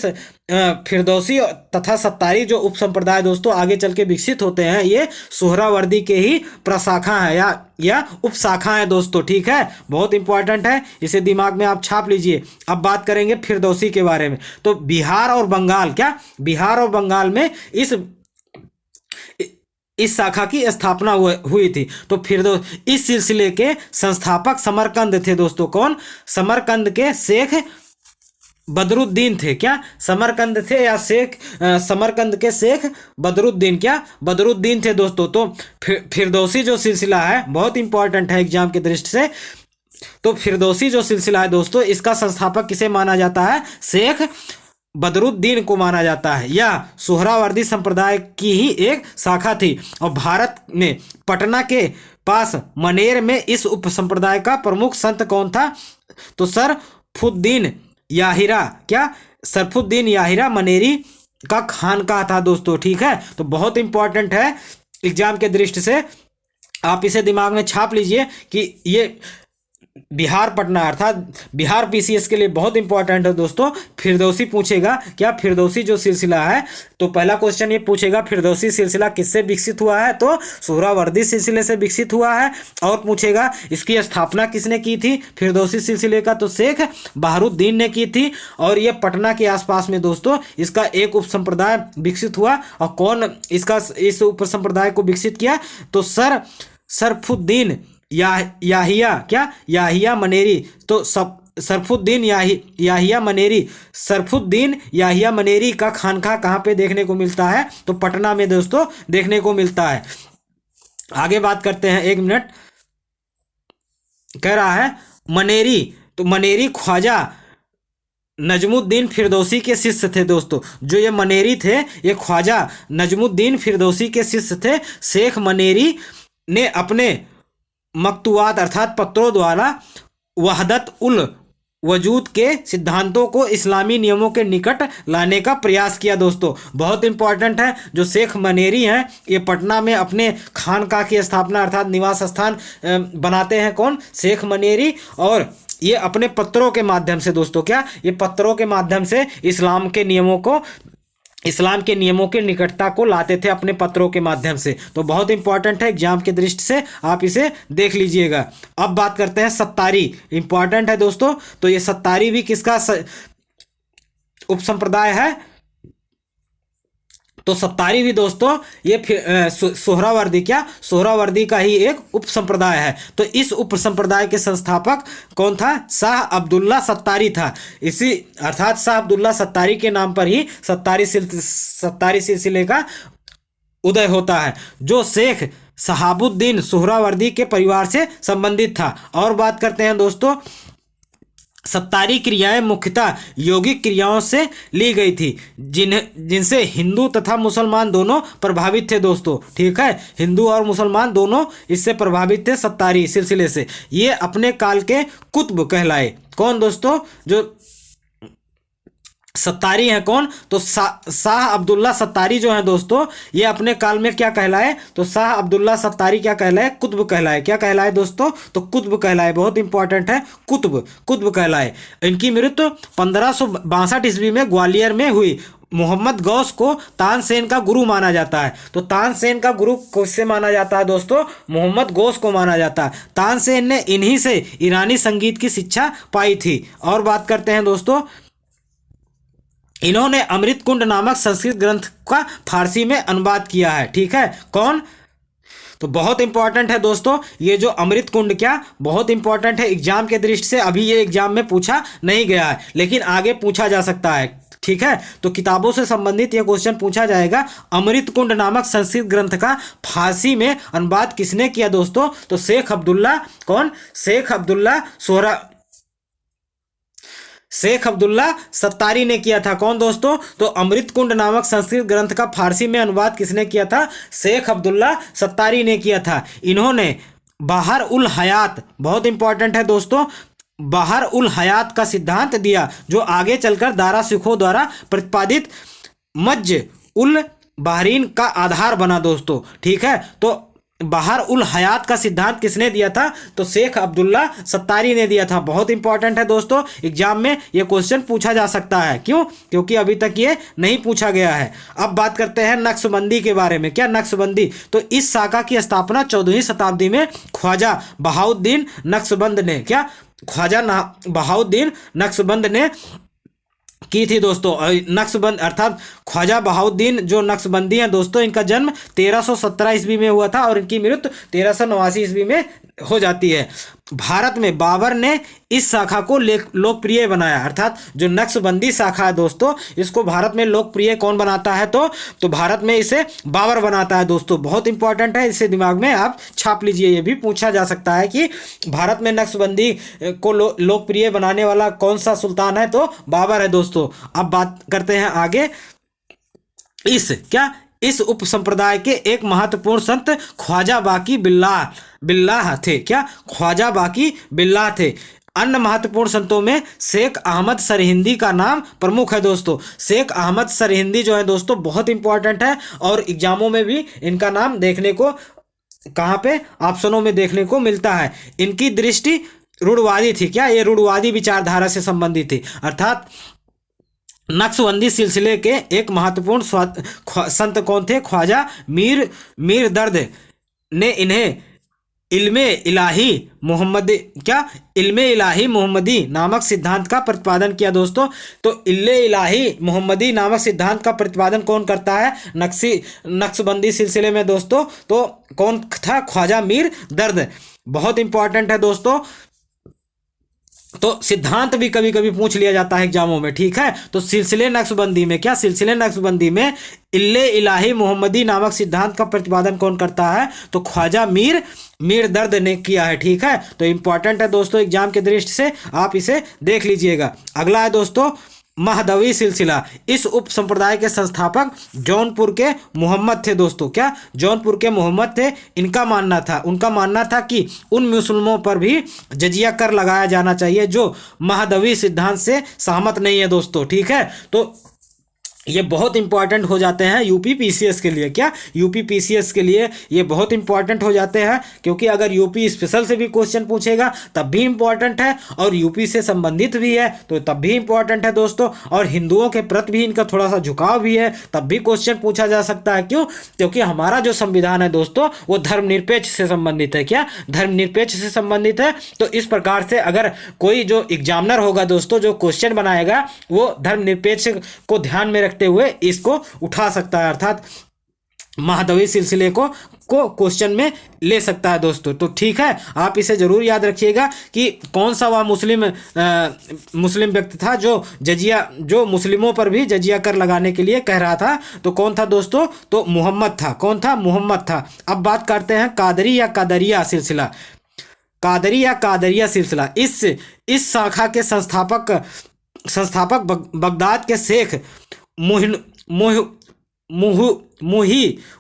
Speaker 1: फिरदौसी तथा सत्तारी जो उप संप्रदाय दोस्तों आगे चल के विकसित होते हैं, ये सोहरावर्दी के ही प्रशाखा है या उपशाखा है दोस्तों। ठीक है, बहुत इंपॉर्टेंट है, इसे दिमाग में आप छाप लीजिए। अब बात करेंगे फिरदौसी के बारे में। तो बिहार और बंगाल में इस शाखा की स्थापना हुई थी। तो इस सिलसिले के संस्थापक समरकंद थे दोस्तों। कौन? समरकंद के शेख बदरुद्दीन थे। क्या? समरकंद थे या समरकंद के शेख बदरुद्दीन थे दोस्तों। तो फिरदौसी जो सिलसिला है बहुत इंपॉर्टेंट है एग्जाम की दृष्टि से। तो फिरदौसी जो सिलसिला है दोस्तों, इसका संस्थापक किसे माना जाता है? शेख बदरुद्दीन को माना जाता है। यह सोहरावर्दी संप्रदाय की ही एक शाखा थी और भारत में पटना के पास मनेर में इस उप संप्रदाय का प्रमुख संत कौन था? तो सरफुद्दीन याहिरा मनेरी का खानका था दोस्तों। ठीक है, तो बहुत इंपॉर्टेंट है एग्जाम के दृष्टि से, आप इसे दिमाग में छाप लीजिए कि ये बिहार पटना अर्थात बिहार पीसीएस के लिए बहुत इंपॉर्टेंट है दोस्तों। फिरदौसी पूछेगा। क्या? फिरदौसी जो सिलसिला है, तो पहला क्वेश्चन ये पूछेगा फिरदौसी सिलसिला किससे विकसित हुआ है? तो सोहरावर्दी सिलसिले से विकसित हुआ है। और पूछेगा इसकी स्थापना किसने की थी फिरदौसी सिलसिले का? तो शेख बहारुद्दीन ने की थी। और ये पटना के आसपास में दोस्तों इसका एक उप संप्रदाय विकसित हुआ। और कौन इस उप संप्रदाय को विकसित किया? तो सरफुद्दीन याहिया मनेरी। तो सरफुद्दीन याहिया मनेरी का खानका कहाँ पे देखने को मिलता है? तो पटना में दोस्तों देखने को मिलता है। आगे बात करते हैं, 1 मिनट। कह रहा है मनेरी, तो मनेरी ख्वाजा नजमुद्दीन फिरदौसी के शिष्य थे दोस्तों। जो ये मनेरी थे ये ख्वाजा नजमुद्दीन फिरदौसी के शिष्य थे। शेख मनेरी ने अपने मकतूआत अर्थात पत्रों द्वारा वहदत उल वजूद के सिद्धांतों को इस्लामी नियमों के निकट लाने का प्रयास किया दोस्तों। बहुत इंपॉर्टेंट है। जो शेख मनेरी हैं ये पटना में अपने खानका की स्थापना अर्थात निवास स्थान बनाते हैं। कौन? शेख मनेरी। और ये अपने पत्रों के माध्यम से दोस्तों, क्या? ये पत्रों के माध्यम से इस्लाम के नियमों के निकटता को लाते थे अपने पत्रों के माध्यम से। तो बहुत इंपॉर्टेंट है एग्जाम की दृष्टि से, आप इसे देख लीजिएगा। अब बात करते हैं सत्तारी। इंपॉर्टेंट है दोस्तों। तो ये सत्तारी भी किसका उपसंप्रदाय है? तो सत्तारी भी दोस्तों ये सोहरावर्दी का ही एक उप संप्रदाय है। तो इस उप संप्रदाय के संस्थापक कौन था? शाह अब्दुल्ला सत्तारी था। इसी अर्थात शाह अब्दुल्ला सत्तारी के नाम पर ही सत्तारी सिलसिले का उदय होता है, जो शेख शहाबुद्दीन सोहरावर्दी के परिवार से संबंधित था। और बात करते हैं दोस्तों, सत्तारी क्रियाएं मुख्यतः यौगिक क्रियाओं से ली गई थी जिनसे हिंदू तथा मुसलमान दोनों प्रभावित थे दोस्तों। ठीक है, हिंदू और मुसलमान दोनों इससे प्रभावित थे सत्तारी सिलसिले से। ये अपने काल के कुतुब कहलाए। कौन दोस्तों? जो सत्तारी हैं कौन? तो शाह अब्दुल्ला सत्तारी जो है दोस्तों, ये अपने काल में क्या कहलाए? तो शाह अब्दुल्ला सत्तारी क्या कहलाए? कुतुब कहलाए। क्या कहलाए दोस्तों? तो कुतुब कहलाए। बहुत इंपॉर्टेंट है, कुतुब कहलाए। इनकी मृत्यु 1562 ईस्वी में ग्वालियर में हुई। मोहम्मद गौस को तानसेन का गुरु माना जाता है। तो तानसेन का गुरु किससे माना जाता है दोस्तों? मोहम्मद गौस को माना जाता है। तानसेन ने इन्हीं से ईरानी संगीत की शिक्षा पाई थी। और बात करते हैं दोस्तों, इन्होंने अमृत कुंड नामक संस्कृत ग्रंथ का फारसी में अनुवाद किया है। ठीक है, कौन? तो बहुत इंपॉर्टेंट है दोस्तों ये जो अमृत कुंड, क्या बहुत इंपॉर्टेंट है एग्जाम के दृष्टि से। अभी ये एग्जाम में पूछा नहीं गया है लेकिन आगे पूछा जा सकता है। ठीक है, तो किताबों से संबंधित यह क्वेश्चन पूछा जाएगा। अमृत कुंड नामक संस्कृत ग्रंथ का फारसी में अनुवाद किसने किया दोस्तों? तो शेख अब्दुल्ला। कौन? शेख अब्दुल्ला सत्तारी ने किया था। कौन दोस्तों? तो अमृत कुंड नामक संस्कृत ग्रंथ का फारसी में अनुवाद किसने किया था? शेख अब्दुल्ला सत्तारी ने किया था। इन्होंने बहर उल हयात, बहुत इंपॉर्टेंट है दोस्तों, बहर उल हयात का सिद्धांत दिया जो आगे चलकर दारा सिखों द्वारा प्रतिपादित मज्ज उल बहरीन का आधार बना दोस्तों। ठीक है, तो बाहर उल हयात का सिद्धांत किसने दिया था? तो शेख अब्दुल्ला सत्तारी ने दिया था। बहुत इंपॉर्टेंट है दोस्तों, एग्जाम में ये क्वेश्चन पूछा जा सकता है। क्यों? क्योंकि अभी तक ये नहीं पूछा गया है। अब बात करते हैं नक्शबंदी के बारे में। क्या नक्शबंदी? तो इस शाखा की स्थापना 14वीं शताब्दी में ख्वाजा बहाउद्दीन नक्शबंद ने, क्या ख्वाजा बहाउद्दीन नक्शबंद ने की थी दोस्तों। नक्शबंद अर्थात ख्वाजा बहाउद्दीन जो नक्शबंदी हैं दोस्तों, इनका जन्म 1317 ईस्वी में हुआ था और इनकी मृत्यु 1389 ईस्वी में हो जाती है। भारत में बाबर ने इस शाखा को लोकप्रिय बनाया, अर्थात जो नक्शबंदी शाखा है दोस्तों, इसको भारत में लोकप्रिय कौन बनाता है? तो भारत में इसे बाबर बनाता है दोस्तों। बहुत इंपॉर्टेंट है, इसे दिमाग में आप छाप लीजिए। ये भी पूछा जा सकता है कि भारत में नक्शबंदी को लोकप्रिय बनाने वाला कौन सा सुल्तान है? तो बाबर है दोस्तों। अब बात करते हैं आगे। इस उप संप्रदाय के एक महत्वपूर्ण संत ख्वाजा बाकी बिल्लाह थे। क्या? ख्वाजा बाकी बिल्लाह थे। अन्य महत्वपूर्ण संतों में शेख अहमद सरहिंदी का नाम प्रमुख है दोस्तों। शेख अहमद सरहिंदी जो है दोस्तों बहुत इंपॉर्टेंट है और एग्जामों में भी इनका नाम देखने को कहाँ पे ऑप्शनों में देखने को मिलता है। इनकी दृष्टि रूढ़वादी थी। क्या? ये रूढ़वादी विचारधारा से संबंधित थी, अर्थात नक्शबंदी सिलसिले के एक महत्वपूर्ण संत कौन थे? ख्वाजा मीर दर्द ने इन्हें इल्मे इलाही मोहम्मदी नामक सिद्धांत का प्रतिपादन किया दोस्तों। तो इल्मे इलाही मोहम्मदी नामक सिद्धांत का प्रतिपादन कौन करता है नक्शबंदी सिलसिले में दोस्तों? तो कौन था? ख्वाजा मीर दर्द। बहुत इंपॉर्टेंट है दोस्तों। तो सिद्धांत भी कभी कभी पूछ लिया जाता है एग्जामों में, ठीक है। तो सिलसिले नक्शबंदी में, क्या सिलसिले नक्शबंदी में इल्ले इलाही मोहम्मदी नामक सिद्धांत का प्रतिपादन कौन करता है? तो ख्वाजा मीर दर्द ने किया है, ठीक है। तो इंपॉर्टेंट है दोस्तों, एग्जाम के दृष्टि से आप इसे देख लीजिएगा। अगला है दोस्तों महदवी सिलसिला। इस उप संप्रदाय के संस्थापक जौनपुर के मोहम्मद थे दोस्तों। क्या? जौनपुर के मोहम्मद थे। उनका मानना था कि उन मुस्लिमों पर भी जजिया कर लगाया जाना चाहिए जो महदवी सिद्धांत से सहमत नहीं है दोस्तों, ठीक है। तो ये बहुत इंपॉर्टेंट हो जाते हैं यूपी पीसीएस के लिए। क्या? यूपी पीसीएस के लिए ये बहुत इंपॉर्टेंट हो जाते हैं, क्योंकि अगर यूपी स्पेशल से भी क्वेश्चन पूछेगा तब भी इंपॉर्टेंट है और यूपी से संबंधित भी है तो तब भी इंपॉर्टेंट है दोस्तों। और हिंदुओं के प्रति भी इनका थोड़ा सा झुकाव भी है, तब भी क्वेश्चन पूछा जा सकता है। क्यों? क्योंकि हमारा जो संविधान है दोस्तों वो धर्मनिरपेक्ष से संबंधित है। क्या? धर्मनिरपेक्ष से संबंधित है। तो इस प्रकार से अगर कोई जो एग्जामिनर होगा दोस्तों, जो क्वेश्चन बनाएगा वो धर्मनिरपेक्ष को ध्यान में रखते हुए इसको उठा सकता है, अर्थात महदवी सिलसिले को क्वेश्चन में ले सकता है दोस्तों। तो ठीक है, आप इसे जरूर याद रखिएगा कि कौन सा वह मुस्लिम व्यक्ति था जो मुस्लिमों पर भी जजिया कर लगाने के लिए कह रहा था। तो कौन था दोस्तों? तो मोहम्मद था। कौन था? मोहम्मद था। अब बात करते हैं कादरी या कादरिया सिलसिला। कादरिया सिलसिला इस शाखा के संस्थापक बगदाद के शेख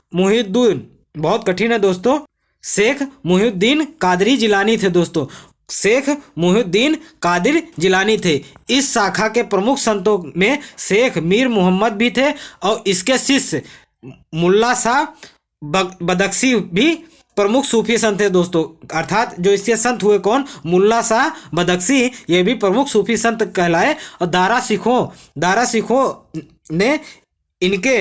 Speaker 1: मुहिद्दीन, बहुत कठिन है दोस्तों, शेख मुहिद्दीन कादरी जिलानी थे दोस्तों। शेख मुहिद्दीन कादिर जिलानी थे। इस शाखा के प्रमुख संतों में शेख मीर मोहम्मद भी थे और इसके शिष्य मुल्ला शाह बदख्शी भी प्रमुख सूफी संत थे दोस्तों। अर्थात जो इसके संत हुए कौन? मुल्ला शाह बदख्शी, ये भी प्रमुख सूफी संत कहलाए। और दारा सिखों ने इनके,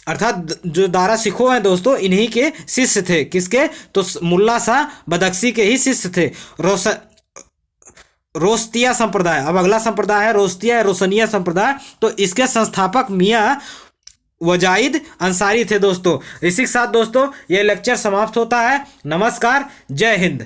Speaker 1: अर्थात जो दारा सिखों हैं दोस्तों, इन्हीं के शिष्य थे। किसके? तो मुल्ला शाह बदख्शी के ही शिष्य थे। रोस्तिया संप्रदाय। अब अगला संप्रदाय है रोस्तिया रोशनिया संप्रदाय। तो इसके संस्थापक मियाँ वजाइद अंसारी थे दोस्तों। इसी के साथ दोस्तों ये लेक्चर समाप्त होता है। नमस्कार, जय हिंद।